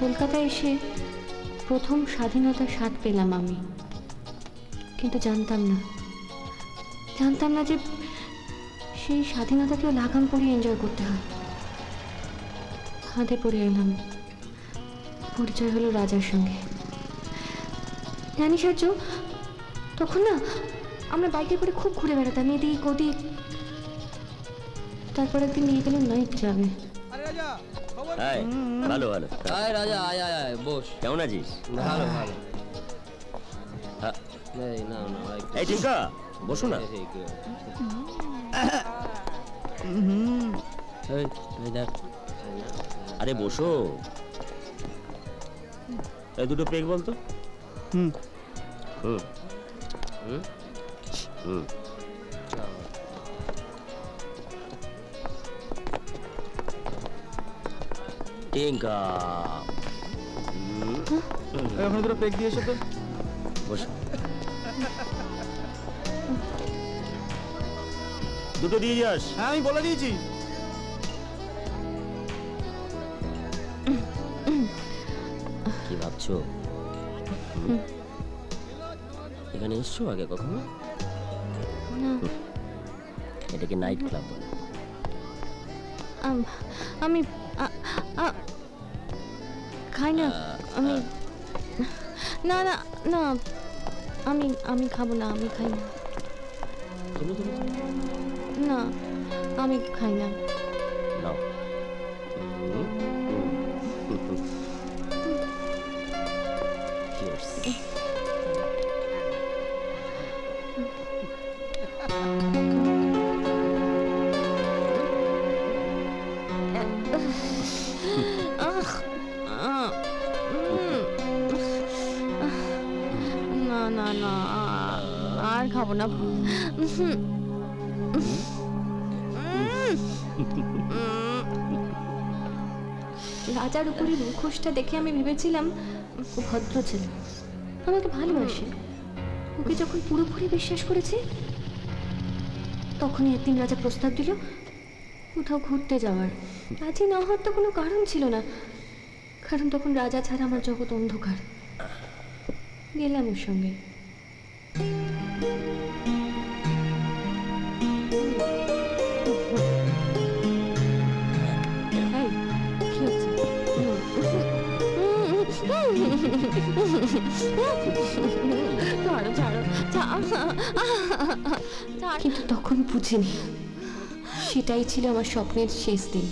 কলকাতায় এসে প্রথম স্বাধীনতার স্বাদ পেলাম আমি, কিন্তু জানতাম না যে সেই স্বাধীনতাকেও লাগাম পরিয়ে এনজয় করতে হয়। হাতে পড়ে এলাম, পরিচয় হলো রাজার সঙ্গে। জানিস আর্য, তখন না আমরা বাইকে করে খুব ঘুরে বেড়াতাম এদিক ওদিক। তারপর একদিন নিয়ে গেলাম নাইট ক্লাবে। ভালো ভালো। আয় রাজা, আয় আয় আয়, বস। কেমন আছিস? ভালো ভালো। এই না না, এই টিনকা বসো না। আরে বসো। এই দুটো পেগ বলতো। হুম হুম হুম হুম। টিনকা ওখানে দুটো পেগ দিয়ে এসো তো। বসো। দুটো দিয়ে যাস। হ্যাঁ আমি বলে দিয়েছি। কি ভাবছো? এখানে এসছো আগে কখনো? এটাকে নাইট ক্লাব বলে। আমি খাই না। আমি না না না, আমি খাবো না, আমি খাই না। না আমি খাই না। না না না, আর খাবো না। রাজার উপরে মুখোশটা দেখে আমি ভেবেছিলাম ও ভদ্র ছেলে, আমাকে ভালোবাসে। ওকে যখন পুরোপুরি বিশ্বাস করেছি, তখনই একদিন রাজা প্রস্তাব দিল কোথাও ঘুরতে যাওয়ার। রাজি না হওয়ার তো কোনো কারণ ছিল না, কারণ তখন রাজা ছাড়া আমার জগৎ অন্ধকার। গেলাম ওর সঙ্গে। কিন্তু তখন বুঝিনি সেটাই ছিল আমার স্বপ্নের শেষ দিন।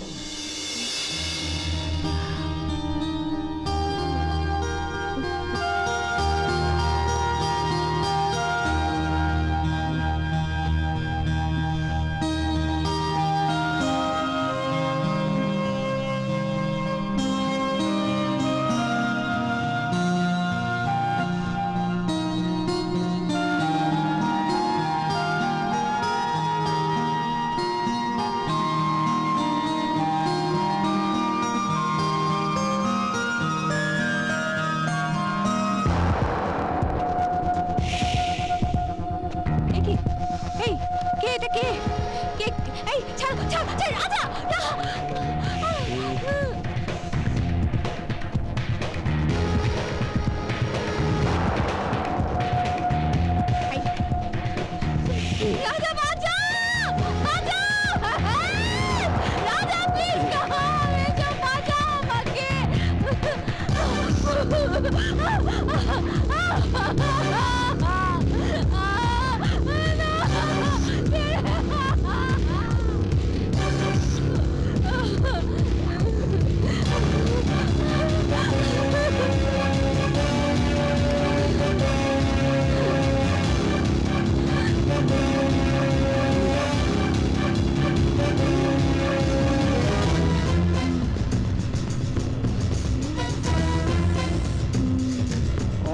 এই কে এটা কে কে এই ছাড় ছাড় ছাড় রাজা রাজা বাঁচাও বাঁচাও রাজা প্লিজ বাঁচাও আমাকে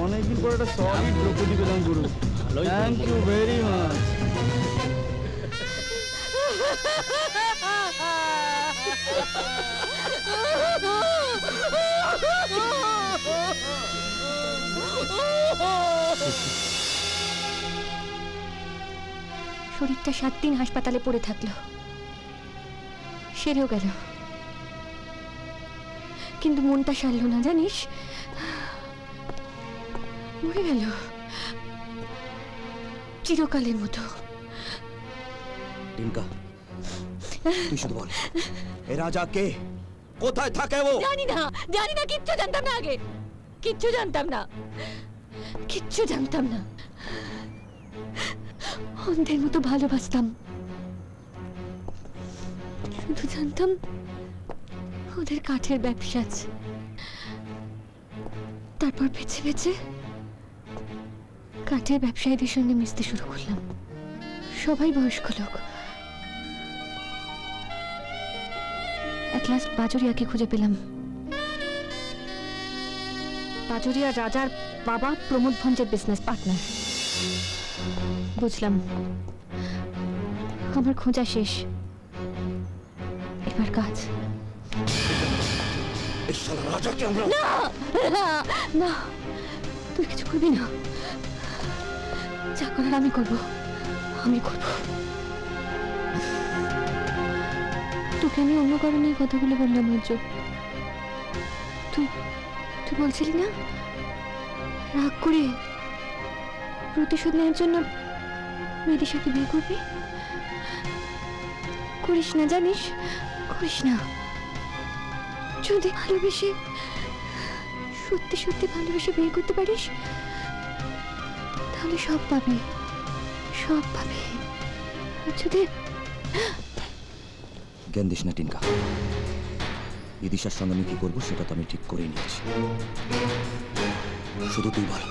অনেকদিন পর একটা সলিড দ্রৌপদী পেলাম গুরু। Thank you very much. শরীরটা 7 দিন হাসপাতালে পড়ে থাকলো, সেরেও গেল, কিন্তু মনটা সারলো না জানিস, মরে গেল চিরকালের মতো। টিনকা, তুই শুধু বল, এ রাজা কে, কোথায় থাকে ও? জানি না, জানি না, কিচ্ছু জানতাম না আগে, কিচ্ছু জানতাম না, কিচ্ছু জানতাম না। অন্ধের মতো ভালোবাসতাম, শুধু জানতাম ওদের কাঠের ব্যবসা আছে। তারপর বেছে বেছে কাঠের ব্যবসায়ীদের সঙ্গে মিশতে শুরু করলাম, সবাই বয়স্ক লোক। এট লাস্ট বাজরিয়াকে খুঁজে পেলাম। বাজরিয়া রাজার বাবা প্রমোদ ভঞ্জের বিজনেস পার্টনার। বুঝলাম আমার খোঁজা শেষ, এবার কাজ। না না, তুই কিছু করবি না, যা করার আমি করবো, আমি করবো। তোকে আমি অন্য কারণে এই কথাগুলো বললাম আর্য। তুই তুই বলছিলি না রাগ করে প্রতিশোধ নেওয়ার জন্য মেয়েটির বিয়ে করবি? করিস না, জানিস, করিস না। যদি ভালোবেসে, সত্যি সত্যি ভালোবেসে বিয়ে করতে পারিস, তাহলে সব পাবি, সব পাবি। যদি জ্ঞান দিস না টিনকা, বিদিশার সঙ্গে আমি কি করবো সেটা তো আমি ঠিক করেই নিয়েছি। শুধু তুই বল,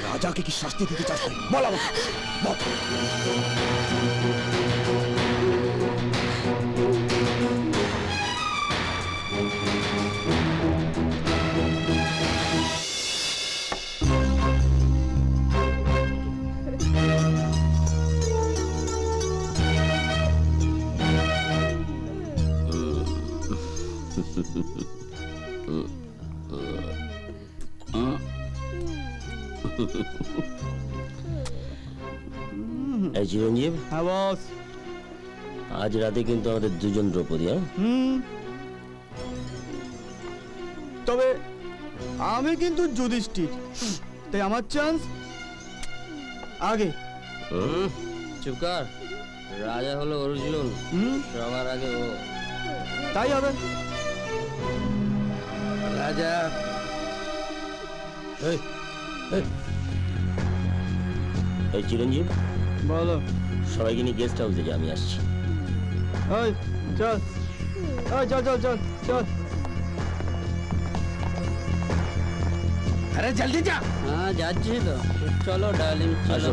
রাজাকে কি শাস্তি দিতে চাস? বল আমাকে, বল। চিরঞ্জীব, হ্যাঁ বস, আজ রাতে কিন্তু আমাদের দুজন দ্রৌপদী। তবে আমি কিন্তু যুধিষ্ঠির, তাই আমার চান্স আগে। চুপ কর, রাজা হলো অর্জুন, সবার আগে ও। তাই হবে। রাজা এই চিরঞ্জীব, বলো। সবাইকে নিয়ে গেস্ট হাউসে যা, আমি আসছি। ওই চল, ওই চল চল চল চল। আরে জলদি যা। হ্যাঁ যাচ্ছি তো, চলো ডার্লিং চলো।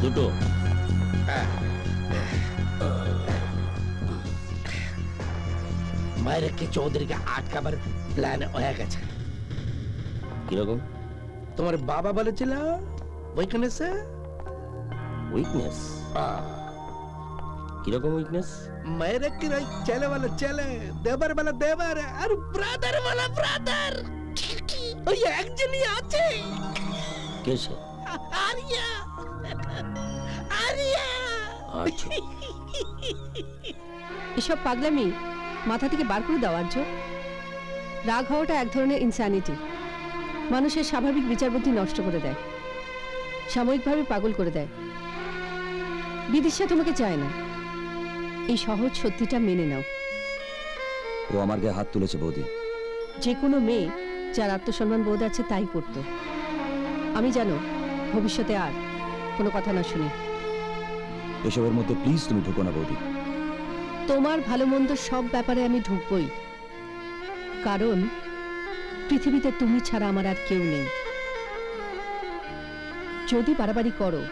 দুটো মায়ের কি চৌধুরীকে আটকাবার প্ল্যান হয়ে গেছে। কিরকম? তোমার বাবা বলেছিল উইকনেস। উইকনেস? কিরকম উইকনেস? मेरे की रही चले वाला चले, देवर वाला देवर, और ब्रदर वाला ब्रदर। ওই একজনই আছে। কে সে? আরিয়া। আচ্ছা এসব পাগলামি মাথা থেকে বার করে দাও আর্য। রাগ হওয়াটা এক ধরনের ইনস্যানিটি, মানুষের স্বাভাবিক বিচারবুদ্ধি নষ্ট করে দেয়, সাময়িকভাবে পাগল করে দেয়। বিদিশা তোমাকে চায় না, এই সহজ সত্যিটা মেনে নাও। ও আমার গায়ে হাত তুলেছে বৌদি। যে কোনো মেয়ে যার আত্মসম্মান বোধ আছে তাই করত। আমি জানো ভবিষ্যতে আর কোনো কথা না শুনি। এসবের মধ্যে প্লিজ তুমি ঢুকো না বৌদি। তোমার ভালো মন্দ সব ব্যাপারে আমি ঢুকবই, কারণ পৃথিবীতে তুমি ছাড়া আমার আর কেউ নেই। যদি বাড়াবাড়ি করো,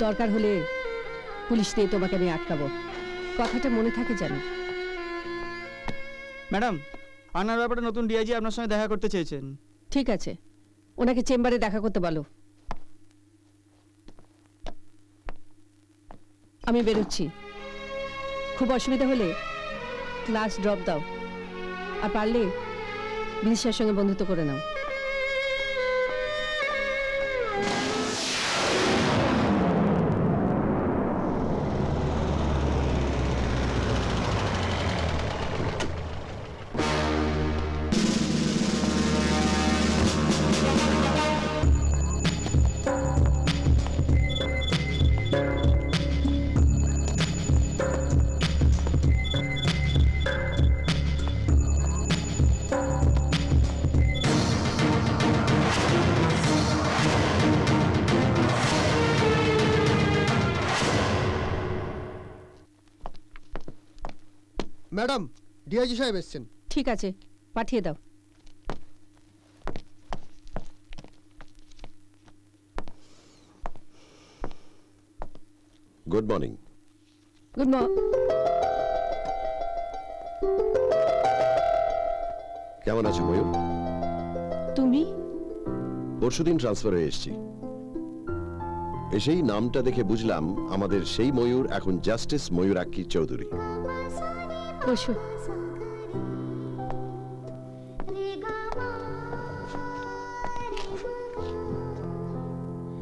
দরকার হলে পুলিশ দিয়ে তোমাকে আমি আটকাবো। কথাটা মনে থাকে জানো। ম্যাডাম, আনার ব্যাপারে নতুন ডিআইজি আপনার সঙ্গে দেখা করতে চেয়েছেন। ঠিক আছে, ওনাকে চেম্বারে দেখা করতে বলো। আমি বেরোচ্ছি। খুব অসুবিধা হলে ক্লাস ড্রপ দাও, আর পারলে বিদিশার সঙ্গে বন্ধুত্ব করে নাও। ম্যাডাম, ডিআইজি সাহেব এসেছেন। ঠিক আছে, পাঠিয়ে দাও। Good morning. Good morning. কেমন আছো ময়ূর? তুমি? পরশুদিন ট্রান্সফার হয়ে এসেছি। এসেই নামটা দেখে বুঝলাম আমাদের সেই ময়ূর এখন জাস্টিস ময়ূরাক্ষী চৌধুরী। বসো।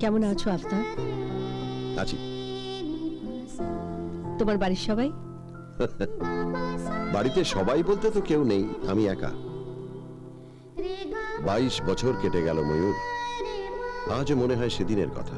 কেমন আছো আফতাব? আছি। তোমার বাড়ির সবাই? বাড়িতে সবাই বলতে তো কেউ নেই, আমি একা। 22 বছর কেটে গেল ময়ূর, আজও মনে হয় সেদিনের কথা।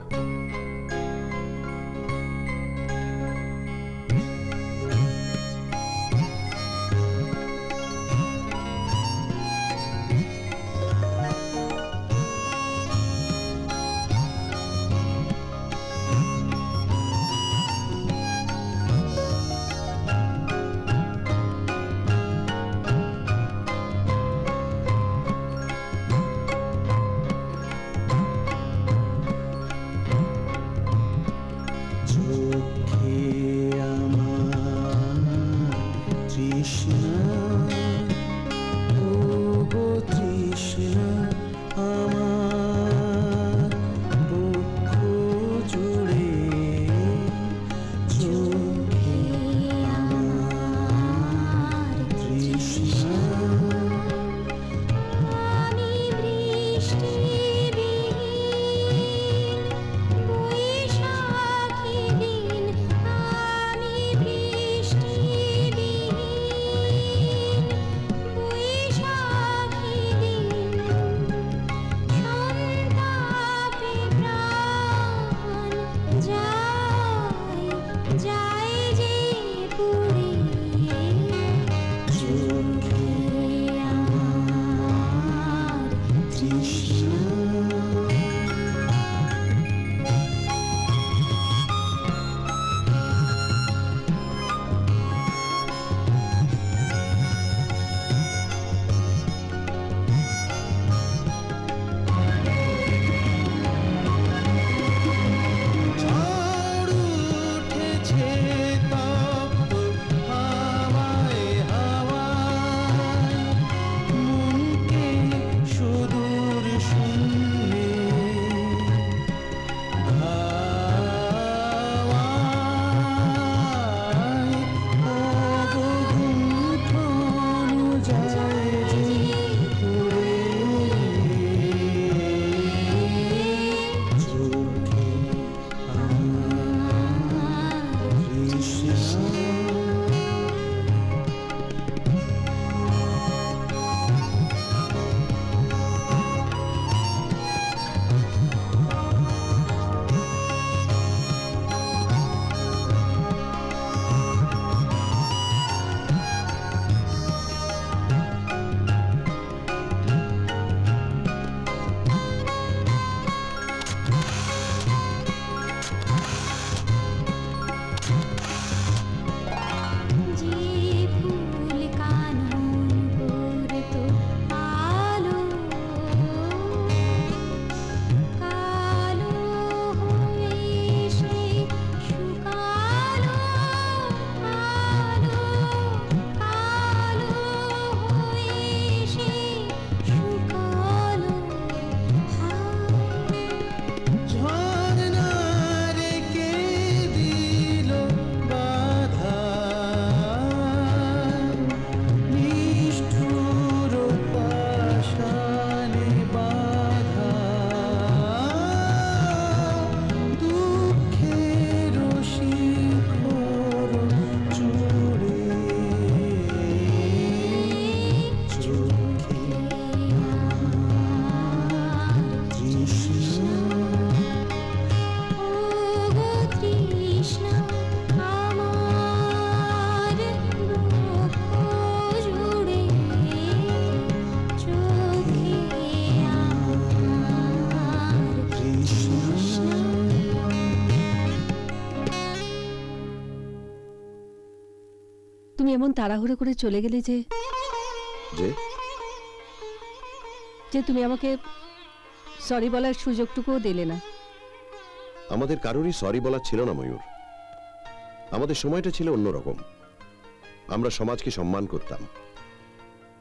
এমন তাড়াহুড়ো করে চলে গেলে যে যে তুমি আমাকে সরি বলার সুযোগটুকুও দিলে না। আমাদের কারোরই সরি বলার ছিল না ময়ূর। আমাদের সময়টা ছিল অন্যরকম। আমরা সমাজকে সম্মান করতাম।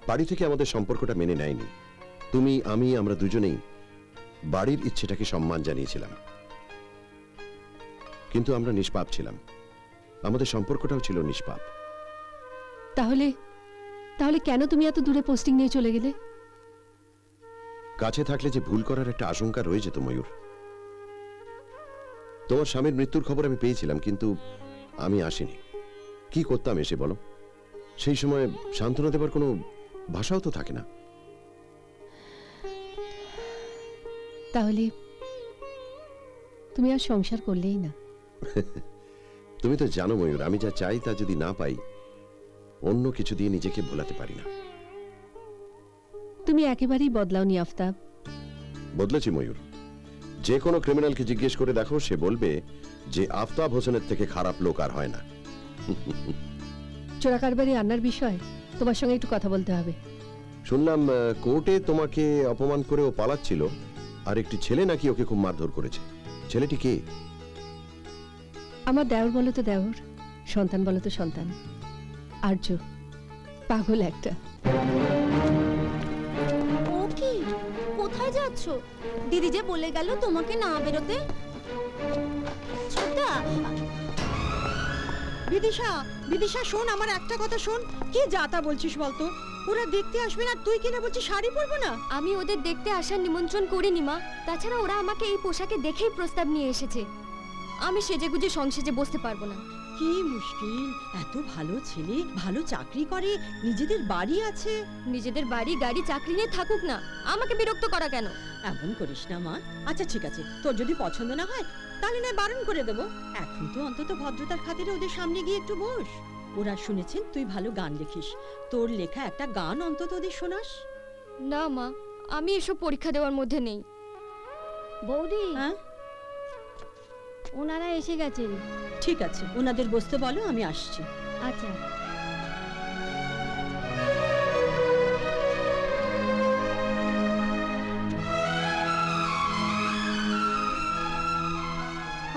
বাড়ি থেকে আমাদের সম্পর্কটা মেনে নেয়নি। তুমি, আমি, আমরা দুজনেই বাড়ির ইচ্ছেটাকে সম্মান জানিয়েছিলাম, কিন্তু আমরা নিষ্পাপ ছিলাম। আমাদের সম্পর্কটাও ছিল নিষ্পাপ। তাহলে তাহলে কেন তুমি এত দূরে পোস্টিং নিয়ে চলে গেলে? কাছে থাকলে যে ভুল করার একটা আশঙ্কা রয়ে যেত ময়ূর। তোমার স্বামীর মৃত্যুর খবর আমি পেয়েছিলাম, কিন্তু আমি আসিনি। কি করতাম এসে বলো? সেই সময় সান্ত্বনা দেবার কোনো ভাষাও তো থাকে না। তাহলে তুমি আর সংসার করলেই না? তুমি তো জানো ময়ূর, আমি যা চাই তা যদি না পাই, অন্য কিছু দিয়ে নিজেকে ভোলাতে পারি না। তুমি একেবারেই বদলাওনি আফতাব। বদলেছি ময়ূর। যে কোনো ক্রিমিনালকে জিজ্ঞেস করে দেখো, সে বলবে যে আফতাব হোসেনের থেকে খারাপ লোক আর হয় না। চোরাকারবারি আন্নার বিষয় তোমার সঙ্গে একটু কথা বলতে হবে। শুনলাম কোর্টে তোমাকে অপমান করে ও পালাচ্ছিল, আর একটি ছেলে নাকি ওকে খুব মারধর করেছে। ছেলেটি কে? আমার দেওর বলো তো দেওর, সন্তান বলো তো সন্তান। আর্য, পাগল একটা। ও কি? কোথায় যাচ্ছ? দিদি যে বলে গেল তোমাকে না বেরোতে। ছোটা, বিদিশা, বিদিশা শোন, আমার একটা কথা শোন। কি যাতা বলছিস বলতো? ওরা দেখতে আসবে না, তুই কিনা বলছিস শাড়ি পরবো না? আমি ওদের দেখতে আসার নিমন্ত্রণ করিনি মা। তাছাড়া ওরা আমাকে এই পোশাকে দেখেই প্রস্তাব নিয়ে এসেছে। আমি সেজেগুজে সংসেজে বসতে পারবো না। কি মুশকিল, এত ভালো ছেলে, ভালো চাকরি করে, নিজেদের বাড়ি আছে। নিজেদের বাড়ি গাড়ি চাকরি নিয়ে থাকুক না, আমাকে বিরক্ত করা কেন? এমন করিস না মা। আচ্ছা ঠিক আছে, তোর যদি পছন্দ না হয় তাহলে নয় বারণ করে দেবো। এখন তো অন্তত ভদ্রতার খাতিরে ওদের সামনে গিয়ে একটু বস। ওরা শুনেছেন তুই ভালো গান লিখিস, তোর লেখা একটা গান অন্তত ওদের শোনাস। না মা, আমি এসব পরীক্ষা দেওয়ার মধ্যে নেই। বৌদি, ওনারা এসে গেছেন। ঠিক আছে, ওনাদের বসতে বলো, আমি আসছি। আচ্ছা।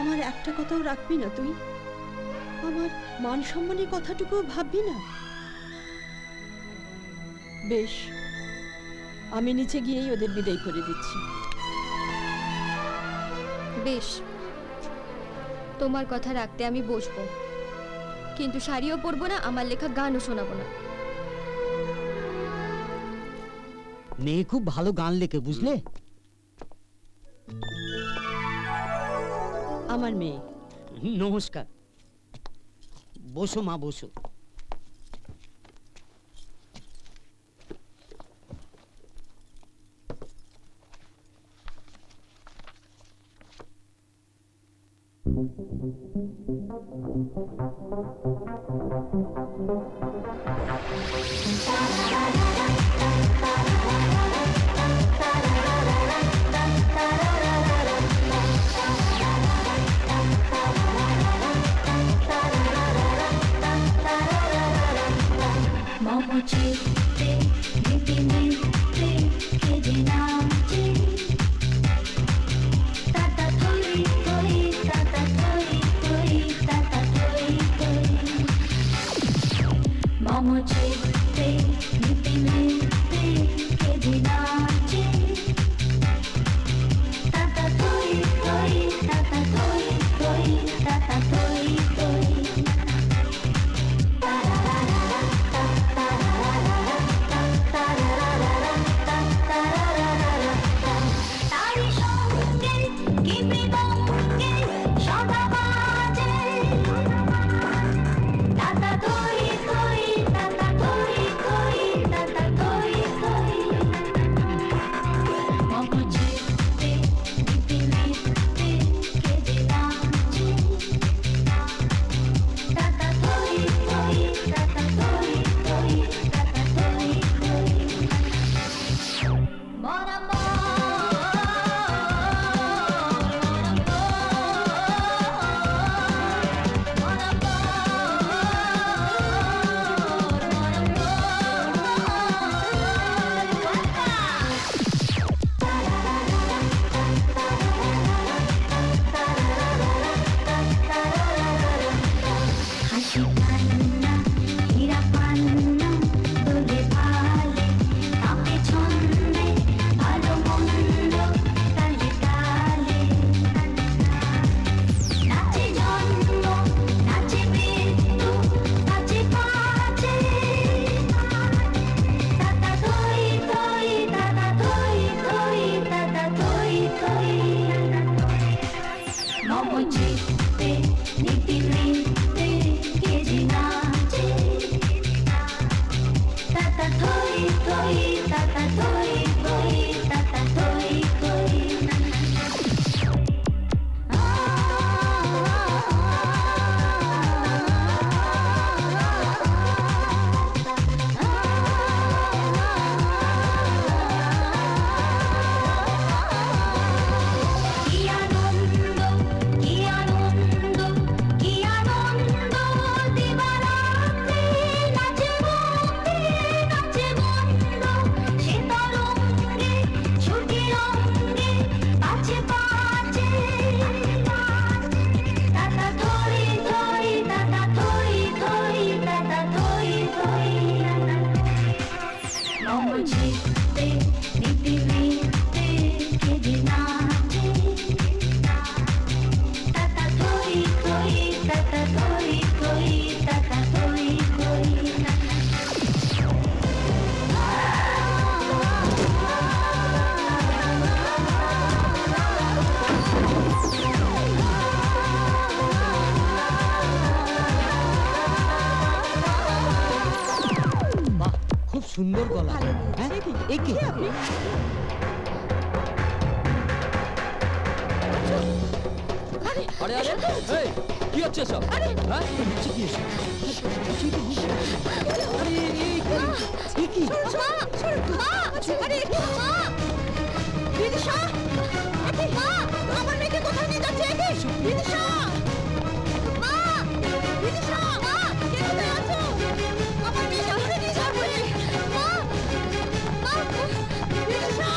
আমার একটা কথাও রাখবি না তুই? আমার মান সম্মানের কথাটুকু ভাববি না? বেশ, আমি নিচে গিয়েই ওদের বিদায় করে দিচ্ছি। বেশ, তোমার কথা রাখতে আমি বসবো, কিন্তু শাড়িও পরবো না, আমার লেখা গানও শোনাবো না। মেয়ে খুব ভালো গান লেখে, বুঝলে? আমার মেয়ে। নমস্কার, বসো মা, বসো। Mama, নমচিতে নীতি নৃত্যে কে যে নাচে তাতা থই থই তাতা থই থই তাতা থই থই সুন্দর গলা হ্যাঁ একে আরে আরে এই কি হচ্ছে সব হ্যাঁ নিচে কি এসে আরে এই কি মা আরে মা বিদিশা মা আমার মেয়েকে কোথায় নিয়ে যাচ্ছে বিদিশা মা বিদিশা মা কে কোথায় আছো আমার মেয়েকে কোথায় নিয়ে যাবে মা মা বিদিশা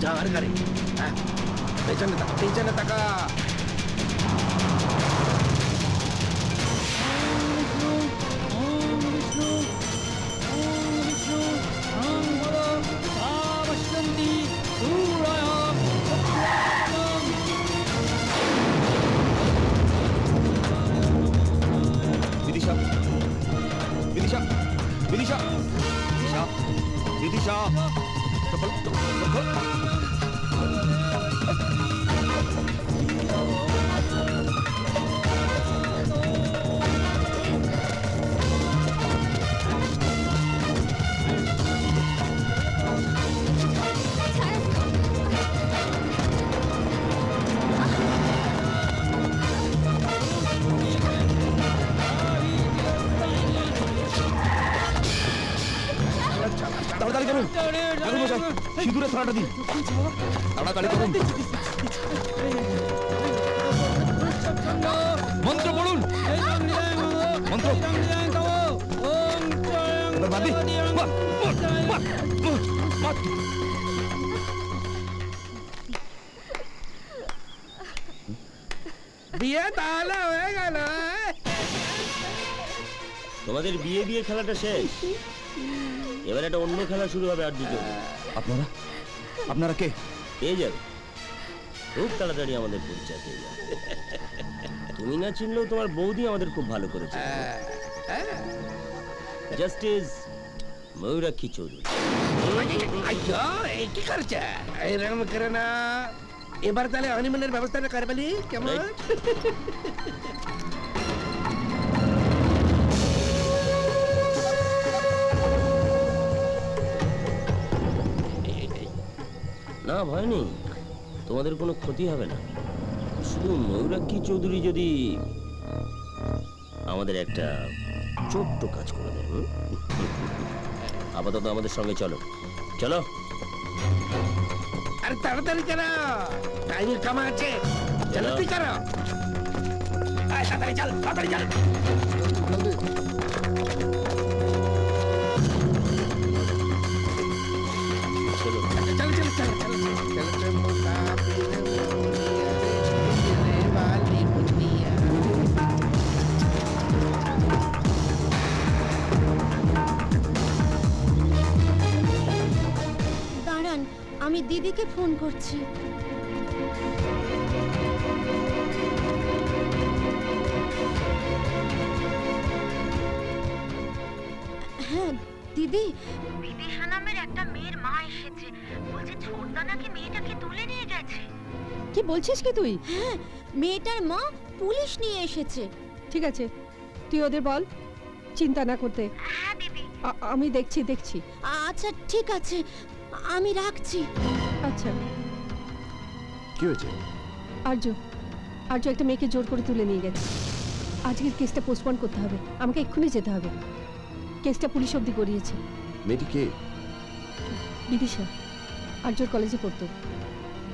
जा अरे करे पेचन तका विदिशा विदिशा विदिशा विदिशा विदिशा তাড়াতাড়ি করুন ঠাকুর মশাই সিঁদুরের থালাটা দিন তাড়াতাড়ি করুন মন্ত্র পড়ুন মন্ত্র বিয়ে তাহলে হয়ে গেল তোমাদের বিয়ে বিয়ে খেলাটা শেষ এবার একটা অন্য খেলা শুরু হবে আর দুটো আপনারা আপনারা কে পেয়ে যাবে খুব তাড়াতাড়ি আমাদের পরিচয় পেয়ে যাবে তুমি না চিনলেও তোমার বৌদি আমাদের খুব ভালো করেছে জাস্টিস ময়ূরাক্ষী চৌধুরী কি করছে এরকম করে না এবার তাহলে হনিমুনের ব্যবস্থাটা করে বলি কেমন না ভয় নেই তোমাদের কোনো ক্ষতি হবে না শুধু ময়ূরাক্ষী চৌধুরী যদি আমাদের একটা ছোট্ট কাজ করে দেন আপাতত আমাদের সঙ্গে চলো চলো আরে তাড়াতাড়ি করো টাইমের কামা আছে চলো তুই করো তাড়াতাড়ি চল তাড়াতাড়ি চল আমি দিদিকে ফোন করছি। হ্যাঁ দিদি, বিদিশা নামের একটা মেয়ের মা এসেছে, বলছে ছোটদা নাকি মেয়েটাকে তুলে নিয়ে গেছে। কি বলছিস কি তুই? হ্যাঁ, মেয়েটার মা পুলিশ নিয়ে এসেছে। ঠিক আছে, তুই ওদের বল চিন্তা না করতে। হ্যাঁ দিদি। আমি দেখছি। আচ্ছা ঠিক আছে, আমি রাখছি। আচ্ছা। কি হয়েছে? আর্য একটা মেয়েকে জোর করে তুলে নিয়ে গেছে। আজকের কেসটা পোস্টপোন করতে হবে, আমাকে এক্ষুনি যেতে হবে। কেসটা পুলিশ অবধি গড়িয়েছে। মেয়েটি কে? বিদিশা, আর্যর কলেজে পড়তো।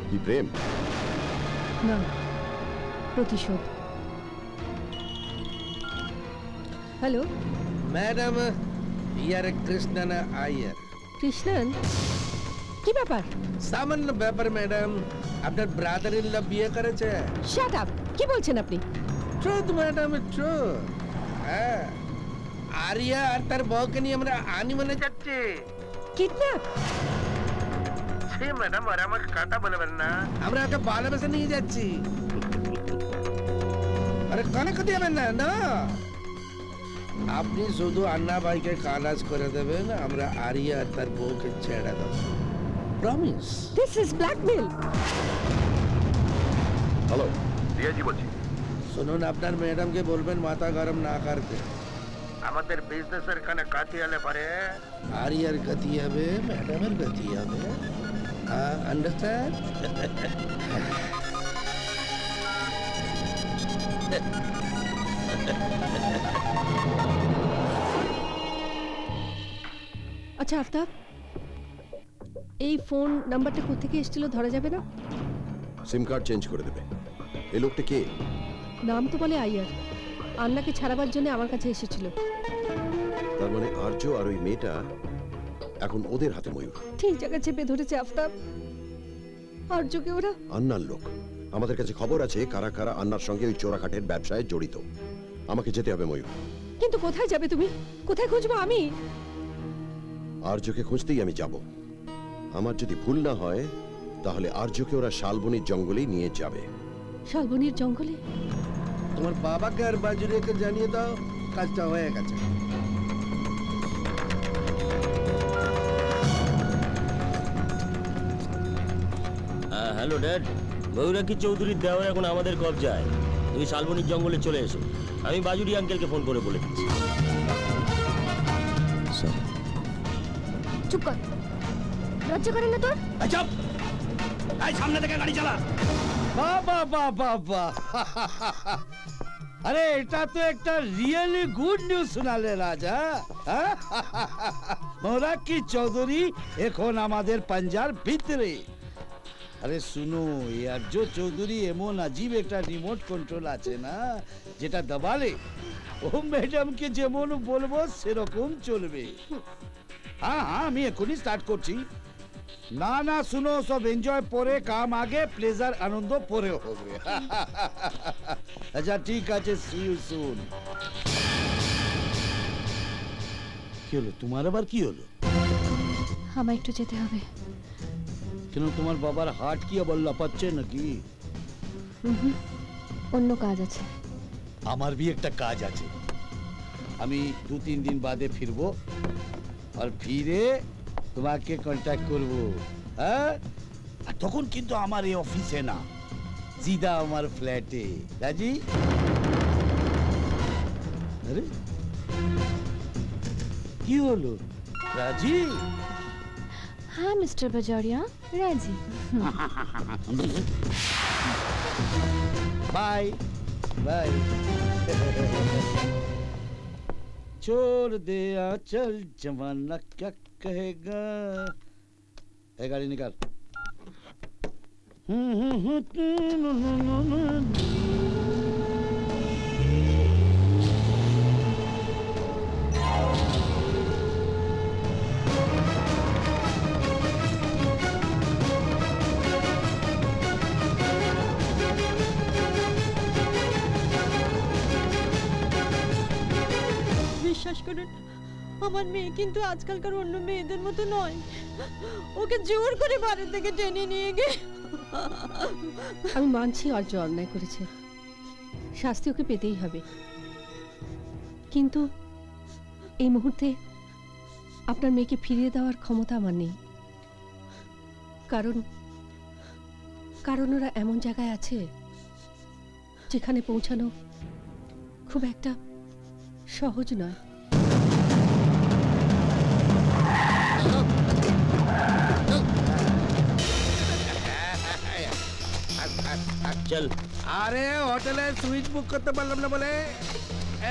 কি প্রেম? না, প্রতিশোধ। হ্যালো ম্যাডাম, ইয়ার কৃষ্ণন আয়ার। কৃষ্ণন, কি ব্যাপার? সামান্য ব্যাপার ম্যাডাম, আপনার ব্রাদার ইন ল বিয়ে করেছে। Shut up! কি বলছেন আপনি? Truth madam, truth. হ্যাঁ, আরিয়া আর তার বউকে নিয়ে আমরা হানিমুনে যাচ্ছি। কিডন্যাপ? ছি ম্যাডাম, আর আমাকে কাটা বলবেন না, আমরা ওকে ভালোবেসে নিয়ে যাচ্ছি। আরে কানে কথা যাবেন না, না। আপনি শুধু আন্না ভাইকে খালাস করে দেবেন, আমরা আরিয়া আর তার বউকে ছেড়ে দেব। Promise. This is blackmail. Hello, Riyazi বলছি। শুনুন, আপনার ম্যাডামকে বলবেন মাথা গরম না করতে। আমাদের বিজনেসের কানে কাটি এলে পারে আরিয়ার গতি হবে, ম্যাডামের গতি হবে। আন্ডারস্ট্যান্ড? আচ্ছা আফতাব, এই ফোন নাম্বারটা কোথেকে এসেছিল ধরা যাবে না? সিম কার্ড চেঞ্জ করে দেবে। এই লোকটা কে? নাম তো বলে আইয়ার। আন্নাকে ছাড়াবার জন্য আমার কাছে এসেছিল। তার মানে আর্য আর ওই মেয়েটা এখন ওদের হাতে। ময়ূর ঠিক জায়গা চেপে ধরেছে আফতাব। আর্যকে ওরা আন্নার লোক। আমাদের কাছে খবর আছে কারা কারা আন্নার সঙ্গে ওই চোরাকাটের ব্যবসায় জড়িত। আমাকে যেতে হবে ময়ূর। কিন্তু কোথায় যাবে তুমি? কোথায় খুঁজবো আমি? আর্যকে খুঁজতেই আমি যাব। আমার যদি ভুল না হয় তাহলে আর্যকে ওরা শালবনির জঙ্গলেই নিয়ে যাবে। শালবনির জঙ্গলে? তোমার বাবাকে আর বাজুরিয়াকে জানিয়ে দাও, কাজটা হয়ে গেছে। হ্যালো ড্যাড, ময়ূরাক্ষী চৌধুরীর দেওয়া এখন আমাদের কবজায়। তুমি শালবনির জঙ্গলে চলে এসো, আমি বাজুরি আঙ্কেলকে ফোন করে বলে দিচ্ছি। চুপ কর, লজ্জা করে না তোর? চুপ! এই সামনে থেকে গাড়ি চালা। বাবা বাবা বাবা, আরে এটা তো একটা রিয়েলি গুড নিউজ শোনালে রাজা। ময়ূরাক্ষী চৌধুরী এখন আমাদের পাঞ্জার ভিতরে। আরে শুনো, এই আর্য চৌধুরী এমন আজীব একটা রিমোট কন্ট্রোল আছে না, যেটা দবালে ও ম্যাডামকে যেমন বলবো সেরকম চলবে। হ্যাঁ হ্যাঁ, আমি এখনই স্টার্ট করছি। না না, শুনো, সব এনজয় পরে, কাম আগে, প্লেজার আনন্দ পরে হবে। আচ্ছা ঠিক আছে, সি ইউ সুন। কি হলো তোমার, আবার কি হলো? আমার একটু যেতে হবে। কেন, তোমার বাবার হার্ট কি আবার লাপাচ্ছে নাকি? অন্য কাজ আছে। আমার भी একটা কাজ আছে। আমি 2-3 দিন বাদে ফিরবো, আর ফিরে তোমাকে কন্ট্যাক্ট করব। হ্যাঁ, আর তখন কিন্তু আমার এই অফিসে না, সিধা আমার ফ্ল্যাটে। রাজি? আরে কি হলো, রাজি? हाँ मिस्टर बजारिया, राजी। Bye bye. छोड़ दे चल जमाना क्या कहेगा। ए गाड़ी निकाल। বিশ্বাস করুন, আমার মেয়ে কিন্তু আজকালকার অন্য মেয়েদের মতো নয়। ওকে জোর করে বাড়ি থেকে টেনে নিয়ে গিয়ে। আমি মানছি অর্জ অন্যায় করেছে, শাস্তি ওকে পেতেই হবে, কিন্তু এই মুহূর্তে আপনার মেয়েকে ফিরিয়ে দেওয়ার ক্ষমতা আমার নেই। কারণ ওরা এমন জায়গায় আছে যেখানে পৌঁছানো খুব একটা সহজ নয়। চল। আরে হোটেলে সুইট বুক করতে পারলাম না বলে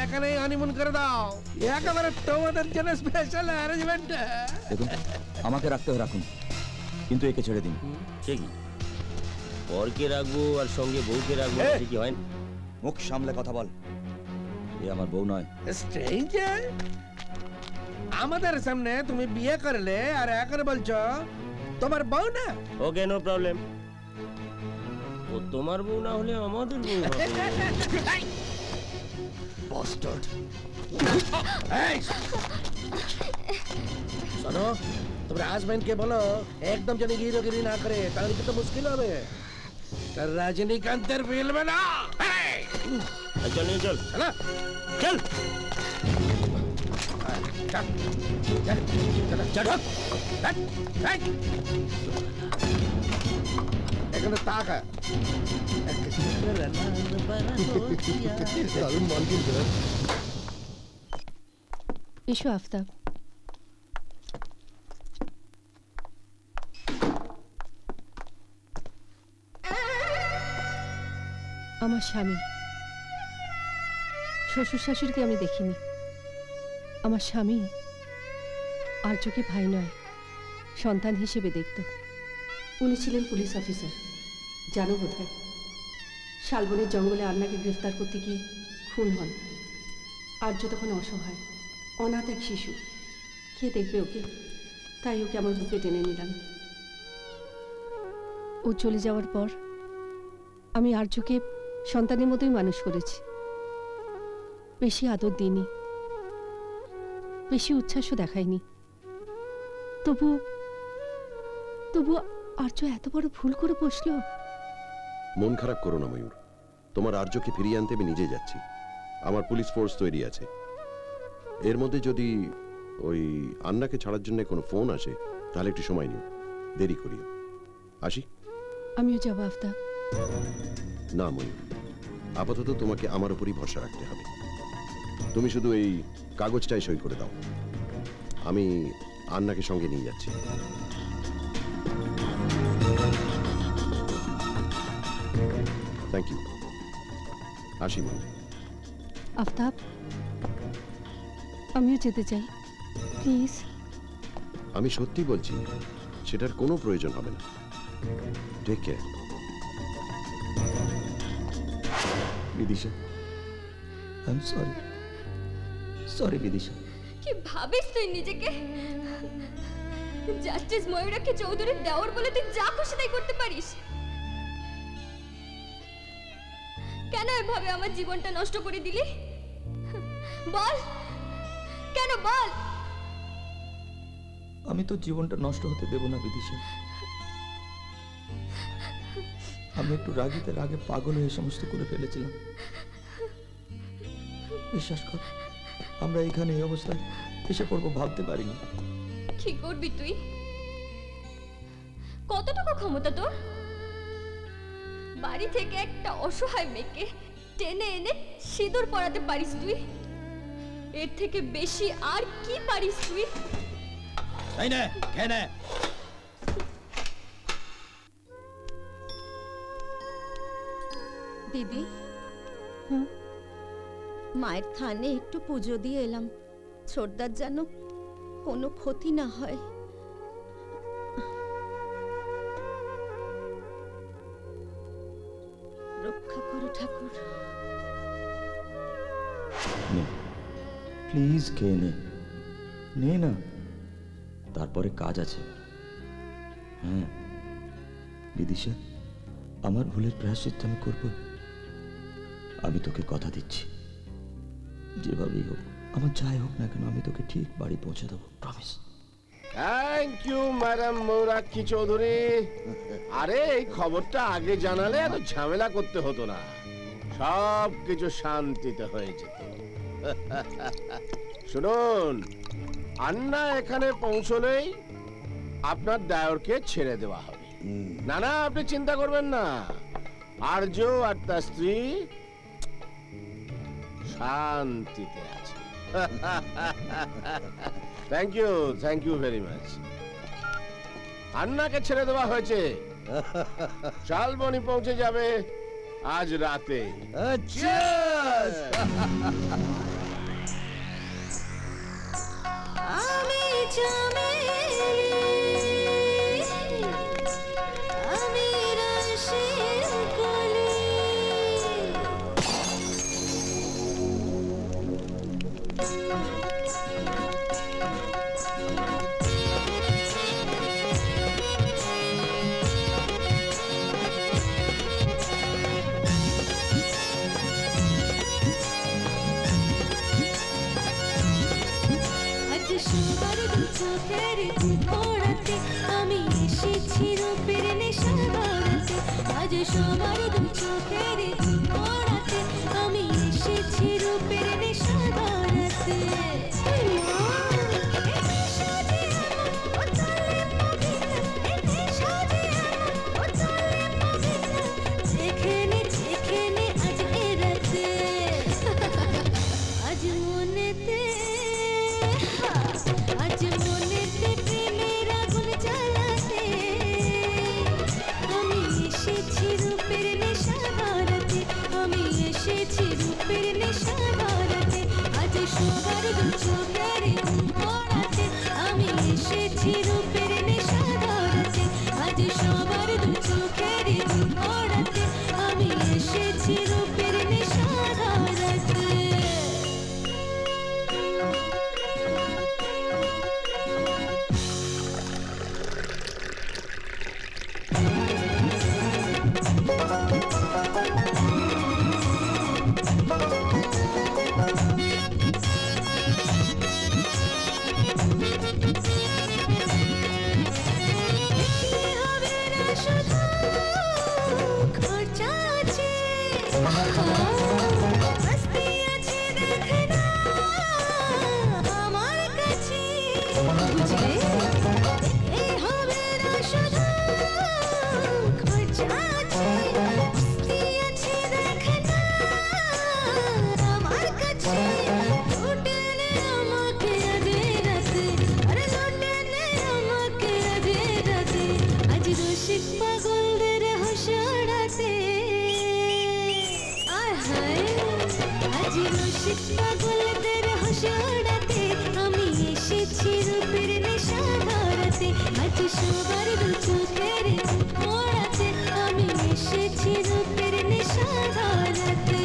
এখানেই হানিমুন করে দাও, একেবারে তোমাদের জন্য স্পেশাল অ্যারেঞ্জমেন্ট। দেখুন, আমাকে রাখতে হয় রাখুন, কিন্তু একে ছেড়ে দিন। সে কি বরকে রাখবো আর সঙ্গে বউকে রাখবো, সে কি হয়? মুখ সামলে কথা বল, এ আমার বউ নয়। স্ট্রেঞ্জার, আমাদের সামনে তুমি বিয়ে করলে আর এখন বলছো তোমার বউ না? ওকে, নো প্রবলেম। ও তোমার বউ না হলে আমাদের বউ হবে। বাস্টার্ড। এই শোনো, তোমার হাজবেন্ডকে বলো একদম যেন গিরোগিরি না করে, তাহলে তো মুশকিল হবে। রজনীকান্তের ফিল্মে না। চল নিয়ে চল, চল এখানে তাকা। দারুণ মাল কিনতে। এসো আফতাব। আমার স্বামী, শ্বশুর শাশুড়িকে আমি দেখিনি। আমার স্বামী আর্যকে ভাই নয়, সন্তান হিসেবে দেখত। উনি ছিলেন পুলিশ অফিসার, জানো বোধহয়। শালবনের জঙ্গলে আন্নাকে গ্রেফতার করতে গিয়ে খুন হন। আর্য তখন অসহায়, অনাথ এক শিশু। কে দেখবে ওকে? তাই ওকে আমার বুকে টেনে নিলাম। ও চলে যাওয়ার পর আমি আর্যকে সন্তানের মতোই মানুষ করেছি। বেশি আদর দিইনি, বেশি উচ্ছ্বাসও দেখাইনি। তবু আর্য এত বড় ভুল করে বসলো। মন খারাপ করো না ময়ূর, তোমার আর্যকে ফিরিয়ে আনতে আমি নিজে যাচ্ছি। আমার পুলিশ ফোর্স তৈরি আছে। এর মধ্যে যদি ওই আন্নাকে ছাড়ার জন্য কোনো ফোন আসে তাহলে একটু সময় নিও, দেরি করিও। আসি। আমিও যাবো আফতাব। না ময়ূর, আপাতত তোমাকে আমার উপরই ভরসা রাখতে হবে। তুমি শুধু এই কাগজটাই সই করে দাও, আমি আন্নাকে সঙ্গে নিয়ে যাচ্ছি। Thank you. আসি ময়ূর। আফতাব, আমিও যেতে চাই, প্লিজ। আমি সত্যি বলছি, সেটার কোনো প্রয়োজন হবে না। Take care. Bidisha, I am sorry. Sorry Bidisha. কি ভাবিস তুই নিজেকে? জাস্টিস ময়ূরাকে চৌধুরীর দেওর বলে তুই যা খুশি তাই করতে পারিস? কেন এভাবে আমার জীবনটা নষ্ট করে দিলি? বল, কেন বল? আমি তো জীবনটা নষ্ট হতে দেব না বিদিশা। আমি একটু রাগিতে রাগে পাগল হয়ে সমস্ত করে ফেলেছিলাম। বিশ্বাস কর, আমরা এখানে এই অবস্থায় এসে পড়বো ভাবতে পারিনি। কি করবি তুই? কতটুকু ক্ষমতা তোর? বাড়ি থেকে একটা অসহায় মেয়েকে টেনে এনে সিঁদুর পরাতে পারিস তুই? এর থেকে বেশি আর কি পারিস তুই? তাই না? খেয়ে নে। দিদি, মায়ের থানে একটু পুজো দিয়ে এলাম, ছোটদার যেন কোনো ক্ষতি না হয়। রক্ষা করো ঠাকুর। প্লিজ খেয়ে নে, নে না, তারপরে কাজ আছে। হ্যাঁ বিদিশা, আমার ভুলের প্রায়শ্চিত্ত আমি করব। আমি তোকে কথা দিচ্ছি, যেভাবেই হোক আমার যাই হোক না কেন আমি তোকে ঠিক বাড়ি পৌঁছে দেবো, promise. Thank you madam Mourakshi Chowdhury. আরে এই খবরটা আগে জানালে এত ঝামেলা করতে হতো না, সব কিছু শান্তিতে হয়ে যেত। শুনুন, আন্না এখানে পৌঁছলেই আপনার দায়রকে ছেড়ে দেওয়া হবে। না না, আপনি চিন্তা করবেন না, আর্য আর তার স্ত্রী শান্তিতে আছে। Thank you very much. আন্নাকে ছেড়ে দেওয়া হয়েছে, শালবনি পৌঁছে যাবে আজ রাতে। আমি চমেলি, আমি রসের কলি। সবার দু চোখের ঘোরাতে আমি এসেছি রূপের নেশা গড়াতে। আজ সবার দু চোখের ঘোরাতে আমি এসেছি রূপের নেশা গড়াতে। আজ মনেতে আজ মনেতে প্রেমের আগুন জ্বালাতে আমি এসেছি রূপের নেশা গড়াতে। আমি এসেছি রূপের নেশা গড়াতে। আজ সবার দু চোখের ঘোরাতে আমি এসেছি রূপের নেশা গড়াতে। আজ সবার দু চোখের ঘোরাতে আমি এসেছি রূপের নেশা গড়াতে। খরচা আছে, মস্তি আছে দেখনা আমার কাছে, বুঝলে? এই হবে না শুধু খরচা আছে, মস্তি আছে দেখনা আমার কাছে। লুটে নে আমাকে আজ রাতে, আরে লুটে নে আমাকে আজ রাতে। আজ রসিক পাগলদের হাসড়াতে, আয় হায় আজ রসিক পাগলদের হাসড়াতে আমি এসেছি রূপের নেশা গড়াতে। আজ সবার দু চোখের ঘোরাতে আমি এসেছি রূপের নেশা গড়াতে।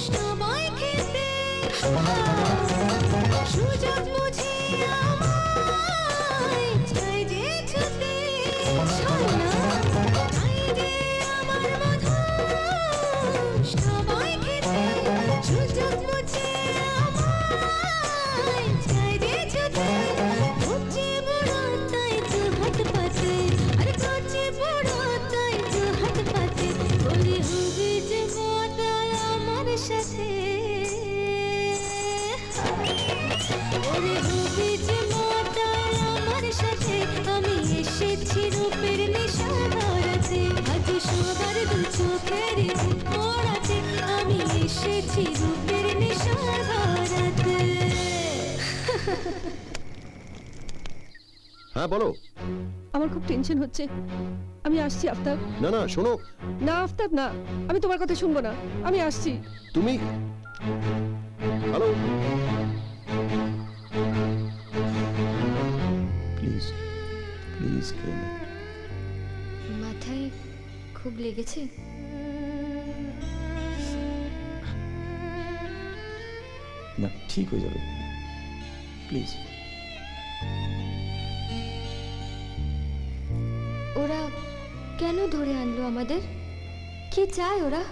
সবাই খেতে সুযোগ বুঝে আমায় চাই যে ছুতে। চাই যে আমার মধু সবাই খেতে সুযোগ বুঝে আমায় চাই যে ছুতে। কচি বড় তাই তো হাত পাতে, আরে কচি বড় তাই তো হাত পাতে। ওরে হবে যে বদল আমার সাথে, ওরে হবে যে বদল আমার সাথে। আমি এসেছি রূপের নেশা গড়াতে। আজ সবার দু চোখের ঘোরাতে আমি এসেছি রূপের নেশা গড়াতে। হ্যাঁ বলো। আমার খুব টেনশন হচ্ছে, আমি আসছি আফতাব। না না শোনো। না আফতাব না, আমি তোমার কথা শুনবো না, আমি আসছি। তুমি হ্যালো, প্লিজ প্লিজ মাথায় খুব লেগেছে? না, ঠিক হয়ে যাবে, প্লিজ। ওরা কেন ধরে আনলো আমাদের? কি চায় ওরা?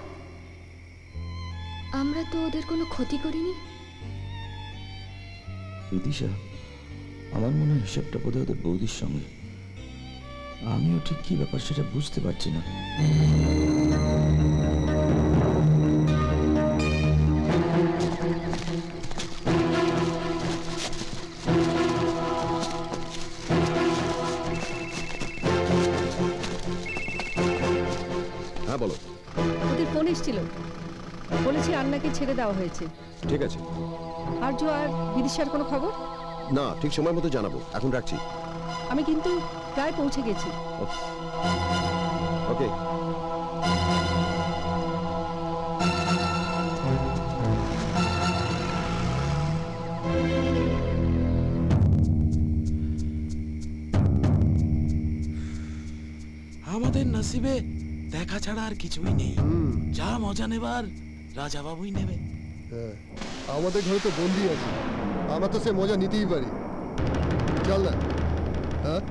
আমরা তো ওদের কোনো ক্ষতি করিনি। বিদিশা, আমার মনে হয় হিসাবটা বোধহয় ওদের বৌদির সঙ্গে। আমিও ঠিক কি ব্যাপার সেটা বুঝতে পারছি না। হ্যাঁ বলো। ওদের ফোন এসেছিল, বলেছে আন্নাকে ছেড়ে দেওয়া হয়েছে। ঠিক আছে। আর্য আর বিদিশার কোনো খবর? না, ঠিক সময় মতো জানাবো। এখন রাখছি। আমি কিন্তু প্রায় পৌঁছে গেছি। ওকে। আমাদের নসিবে দেখা ছাড়া আর কিছুই নেই। যা মজা নেবার রাজা বাবুই নেবে। হ্যাঁ, আমাদের ঘরে তো বন্দি আছে, আমরা তো সে মজা নিতেই পারি। চল না। হ্যাঁ,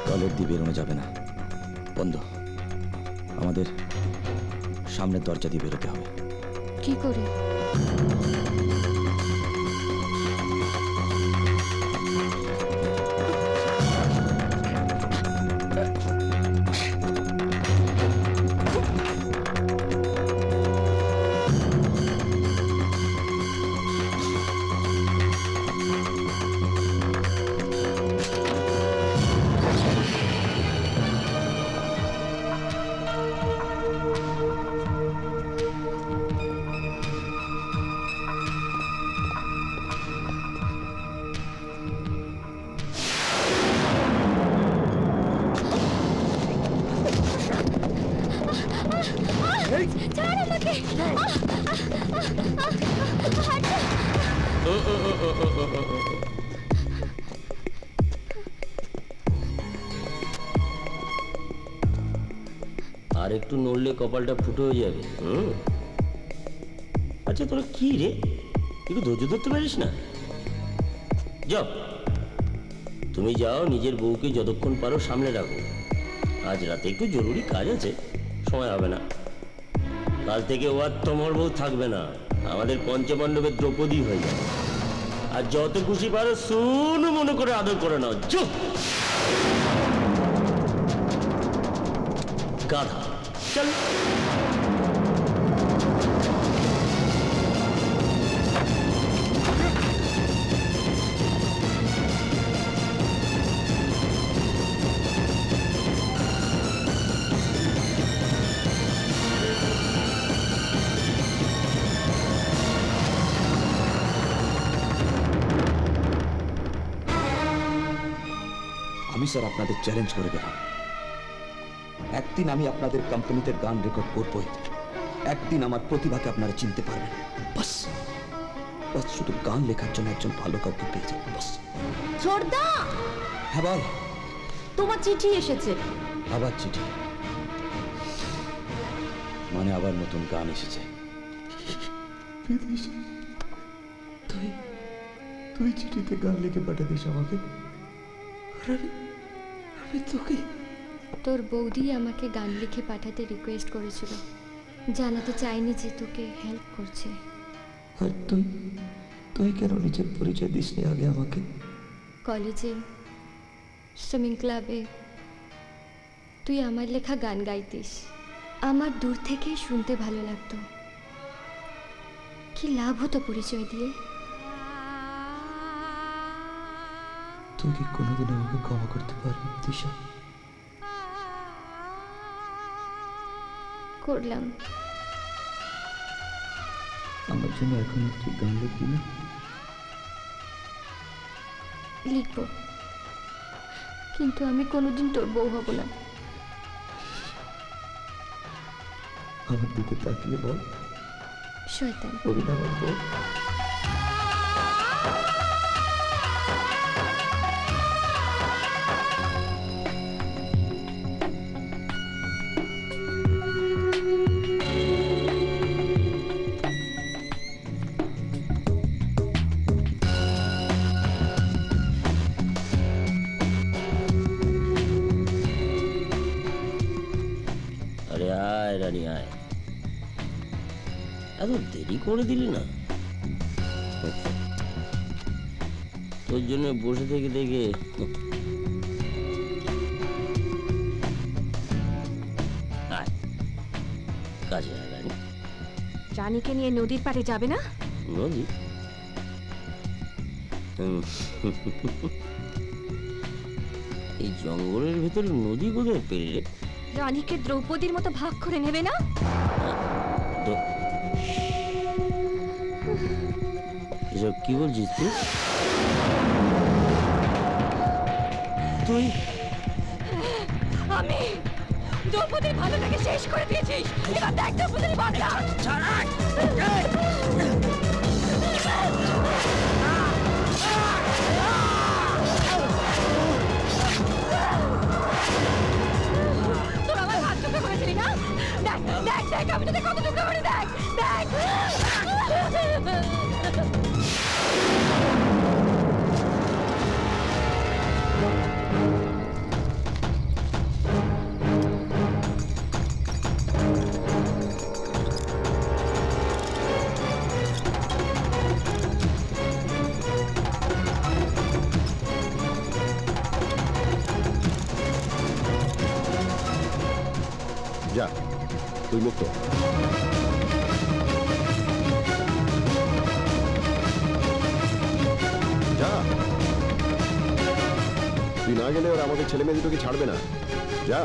টয়লেট দিয়ে বেরোনো যাবে না, বন্ধ। আমাদের সামনের দরজা দিয়ে বেরোতে হবে। কি করে? আর একটু নড়লে কপালটা ফুটো হয়ে যাবে। আচ্ছা তোরা কি রে, একটু ধৈর্য ধরতে পারিস না? যাও, তুমি যাও, নিজের বউকে যতক্ষণ পারো সামনে রাখো। আজ রাতে একটু জরুরি কাজ আছে, সময় হবে না। কাল থেকে ও আর তোমার বউ থাকবে না, আমাদের পঞ্চপাণ্ডবের দ্রৌপদী হয়ে যাবে। আর যত খুশি পারো শুনু মনে করে আদর করে নাও। চুপ গাধা, চল। আমি স্যার আপনাদের চ্যালেঞ্জ করে গেলাম, একদিন আমি আপনাদের কোম্পানিতে গান রেকর্ড করবই। একদিন আমার প্রতিভাকে আপনারা চিনতে পারবেন। বাস বাস, শুধু গান লেখার জন্য একজন ভালো কাউকে পেয়ে যাবেন, বাস। ছোটদা, হ্যাঁ বল। তোমার চিঠি এসেছে। আবার চিঠি? মানে আবার নতুন গান এসেছে? তুই চিঠিতে গান লিখে পাঠাতিস আমাকে, আমি তোকে। তোর বৌদি আমাকে গান লিখে পাঠাতে রিকোয়েস্ট করেছিল, জানাতে চাইনি যে তোকে হেল্প করছে। আর তুই কেন নিজের পরিচয় দিসনি আগে আমাকে? কলেজে, সুইমিং ক্লাবে তুই আমার লেখা গান গাইতিস, আমার দূর থেকে শুনতে ভালো লাগতো। কি লাভ হতো পরিচয় দিয়ে? তুই কি কোনোদিন আমাকে ক্ষমা করতে পারবি দিশা? করলাম। আমার জন্য এখন তুই গান লিখবি না? লিখব, কিন্তু আমি কোনোদিন তোর বউ হব না। আমার দিকে তাকিয়ে বল, শয়তান। অভিনব বল। তাড়াতাড়ি আয়। এত দেরি করে দিলি না, তোর জন্য বসে থেকে দেখে কাজে আয়। রানীকে নিয়ে নদীর পাড়ে যাবে না? নদী? এই জঙ্গলের ভেতরে নদী কোথায় পেলে? রানীকে দ্রৌপদীর মতো ভাগ করে নেবে না? এসব কি বলছিস তুই? তুই আমি দ্রৌপদীর ভালোটাকে শেষ করে দিয়েছিস, এবার দেখ দ্রৌপদীর বাঁচা। তোর আমার হাত টুকরো করেছিলি না? দেখ দেখ দেখ আমি তোদের কত টুকরো করে, দেখ দেখ। যা, তুই মুক্ত। যা, তুই না গেলে ওরা আমাদের ছেলে মেয়ে দুটোকে ছাড়বে না। যা।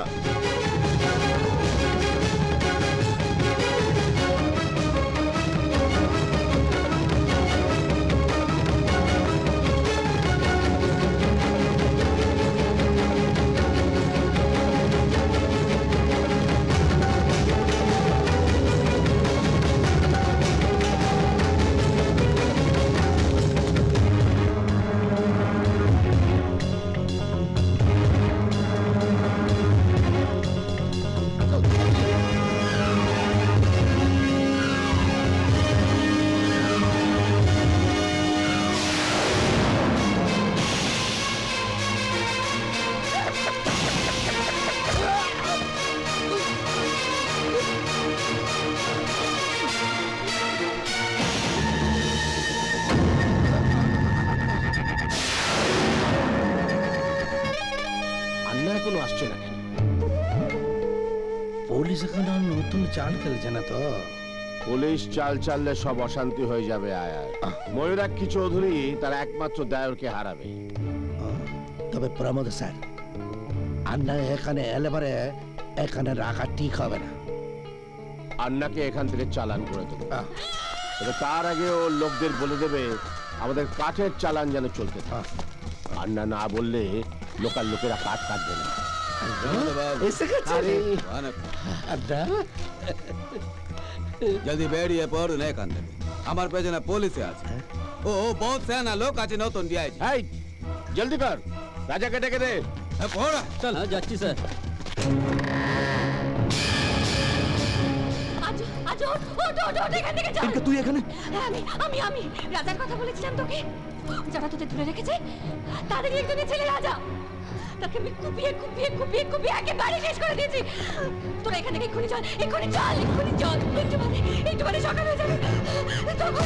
এখনো আসছে না কেন? পুলিশ এখানে নতুন চাল খেলছে না তো? পুলিশ চাল চাললে সব অশান্তি হয়ে যাবে আয়ার। ময়ূরাক্ষী চৌধুরী তার একমাত্র দায়রকে হারাবে। তবে প্রমোদ স্যার, আন্না এখানে এলে পরে এখানে রাখা ঠিক হবে না। আন্নাকে এখান থেকে চালান করে দেবে। তবে তার আগে ও লোকদের বলে দেবে আমাদের কাঠের চালান যেন চলতে থাকে। আন্না না বললে লোকাল লোকেরা কাঠ কাটবে না। জলদি বেরিয়ে পড়ুন এখান থেকে, আমার পেছনে পুলিশে আছে। ও বহুত সেনা লোক আছে নতুন দিয়েছে। এই জলদি কর, রাজাকে ডেকে দে। পড়া চল। যাচ্ছি স্যার। তুই এখানে? আমি রাজার কথা বলেছিলাম তোকে, যারা তোদের ধরে রেখেছে তাদের একজনের ছেলে রাজা। তাকে আমি কুপিয়ে কুপিয়ে কুপিয়ে কুপিয়ে একেবারে শেষ করে দিয়েছি। তোরা এখান থেকে এক্ষুনি চল, এক্ষুনি চল, এক্ষুনি চল। একটু মানে সকাল হয়ে যাবে তখন।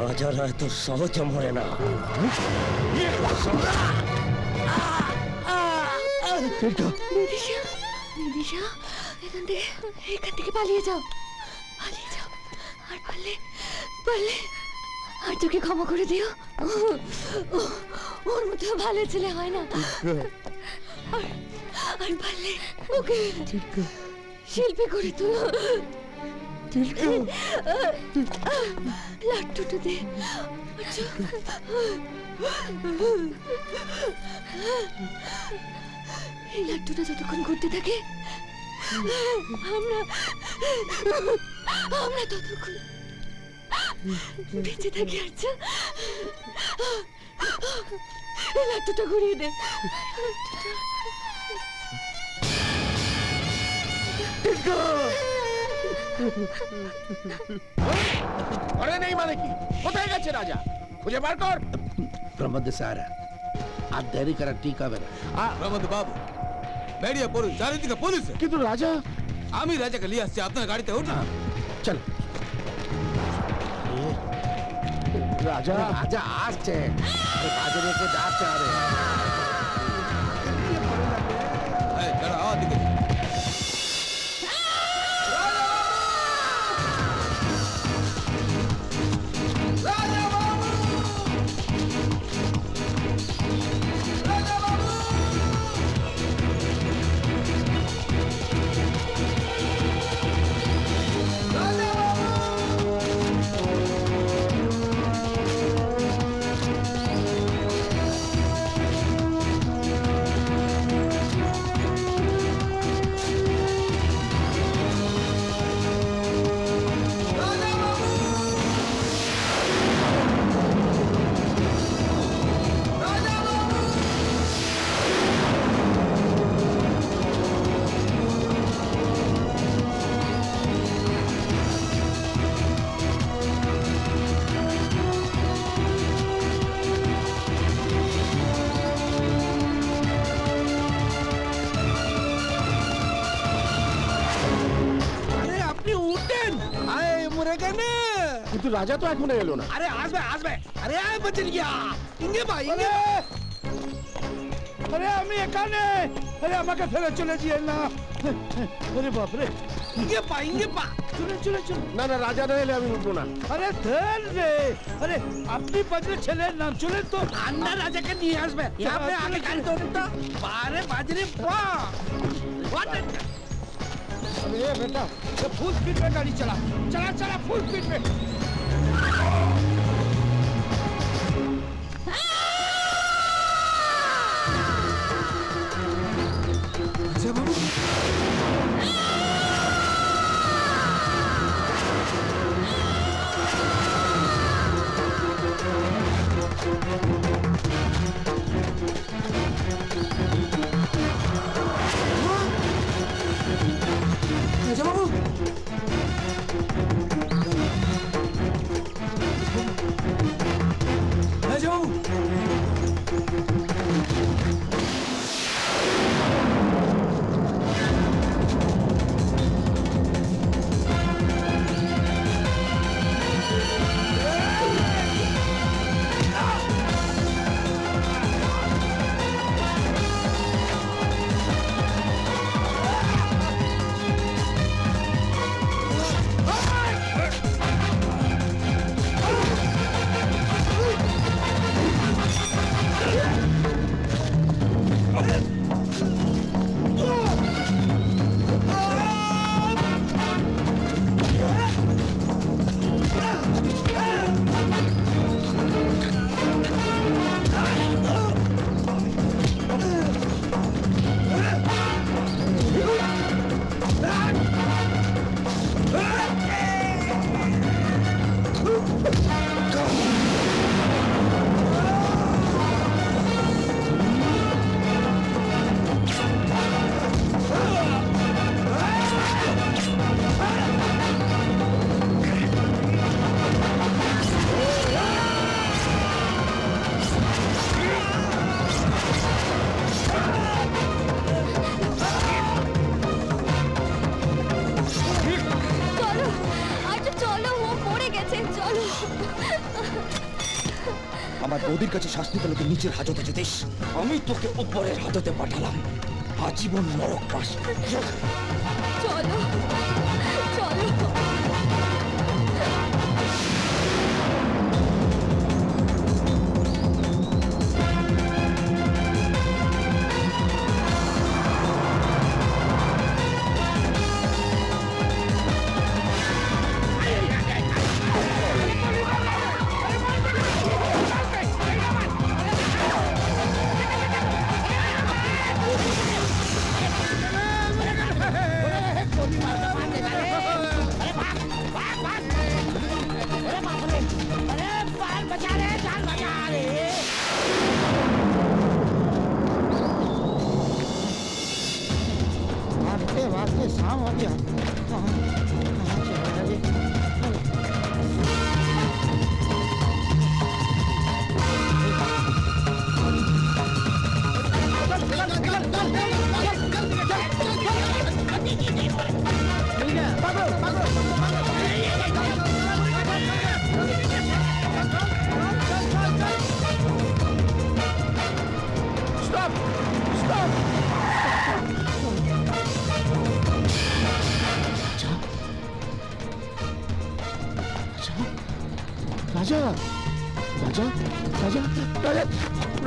রাজারা এত সহজে মরে না। নিদিশা, এখান থেকে পালিয়ে যাও, পালিয়ে যাও। আর পারলে আর তোকে ক্ষমা করে দিও। ওর মতো ভালো ছেলে হয় না। আর পারলে ওকে শিল্পী করে তুলো। লাট্টুটা দে। এই লাট্টুটা যতক্ষণ ঘুরতে থাকে আমরা ততক্ষণ বেঁচে থাকি। আচ্ছা, এই লাট্টুটা ঘুরিয়ে দে। ঘরে নেই মানে কি? কোথায় গেছে রাজা? খুঁজে বার কর। প্রমোদ স্যার, আর দেরি করা ঠিক হবে না। রহমত বাবু বেরিয়ে পড়ুন, চারিদিকে পুলিশ। কিন্তু রাজা, আমি রাজাকে নিয়ে আসছি, আপনার গাড়িতে উঠুন। চল। রাজা রাজা আসছে, বাজারে কে যাচ্ছে। আরে দিকে কিন্তু রাজা তো এখনো এলো না। আরে আসবে আসবে। আরে আয় বচে গিয়া ইঙ্গে ভাই ইঙ্গে। আরে আমি এখানে। আরে আমাকে ফেলে চলে যাই না। আরে বাপ রে, ইঙ্গে পা চলে চলে চলে। না না, রাজা না এলে আমি উঠবো না। আরে ধর রে, আরে আপনি বাজরে ছেলের নাম চলেন তো। আন্না রাজাকে নিয়ে আসবে। আপনি আগে গাড়ি তো উঠতো। বারে বাজরে বাহ। अरे बेटा, ये फुल स्पीड में गाड़ी चला, चला चला फुल स्पीड में। अच्छा बाबू। राजा बाबू, राजा बाबू, আমার বৌদির কাছে শাস্তি পেলে তুই নিচের হাজতে যেতিস, আমি তোকে উপরের হাজতে পাঠালাম, আজীবন নরক বাস। চলো চলো। गोली मार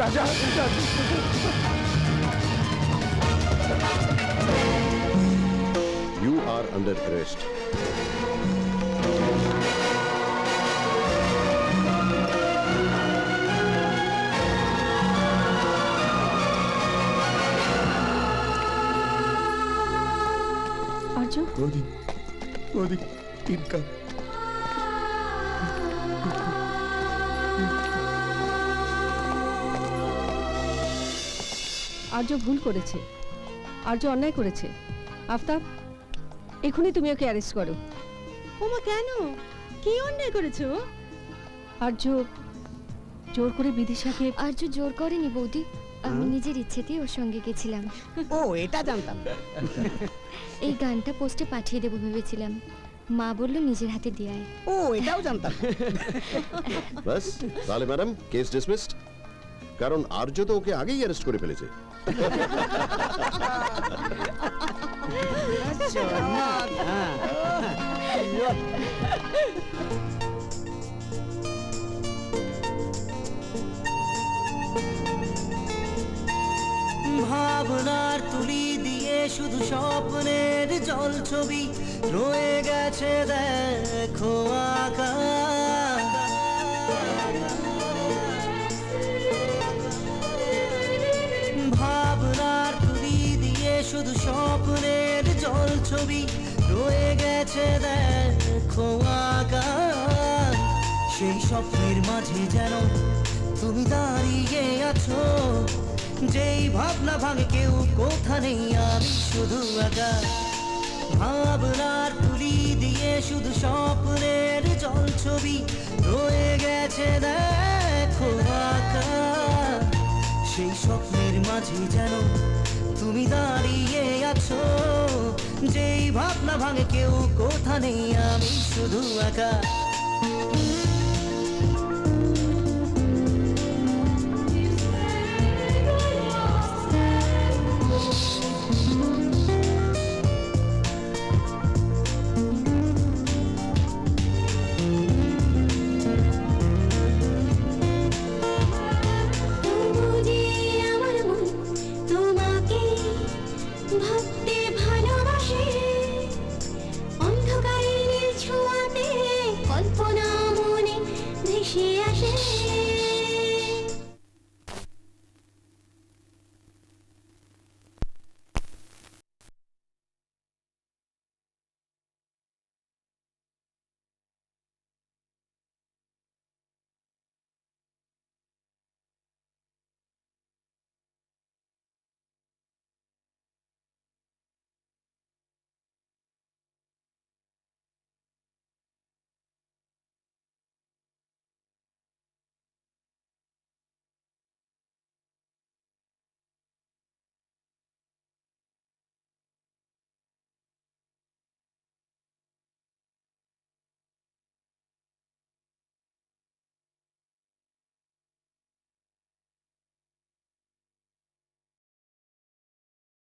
রাজা You are under arrest. আর্য বৌদি ইনকা আর্য ভুল করেছে, আর্য অন্যায় করেছে। আফতাব, এখনই তুমি ওকে অ্যারেস্ট করো। ওমা কেন, কি অন্যায় করেছো? আর্য জোর করে বিদিশাকে। আর্য জোর করেনি বৌদি, আমি নিজের ইচ্ছেতেই ওর সঙ্গে গেছিলাম। ও এটা জানতাম। এই গানটা পোস্টে পাঠিয়ে দেবো ভেবেছিলাম, মা বলল নিজের হাতে দিয়ে আয়। ও এটাও জানতাম। বাস তাহলে ম্যাডাম কেস ডিসমিসড, কারণ আর্য তো ওকে আগেই অ্যারেস্ট করে ফেলেছে। ভাবনার তুলি দিয়ে শুধু স্বপ্নের জল ছবি রয়ে গেছে দেখো আঁকা। ভাবনার তুলি দিয়ে শুধু স্বপ্নের জল ছবি রয়ে গেছে দেখো আঁকা। সেই স্বপ্নের মাঝে যেন তুমি দাঁড়িয়ে আছো, যেই ভাবনা ভাঙে কেউ কোথা নেই আমি শুধু একা। ভাবনার তুলি দিয়ে শুধু স্বপ্নের জল ছবি রয়ে গেছে দেখো আঁকা। সেই স্বপ্নের মাঝে যেন তুমি দাঁড়িয়ে আছো, যেই ভাবনা ভাঙে কেউ কোথা নেই আমি শুধু একা।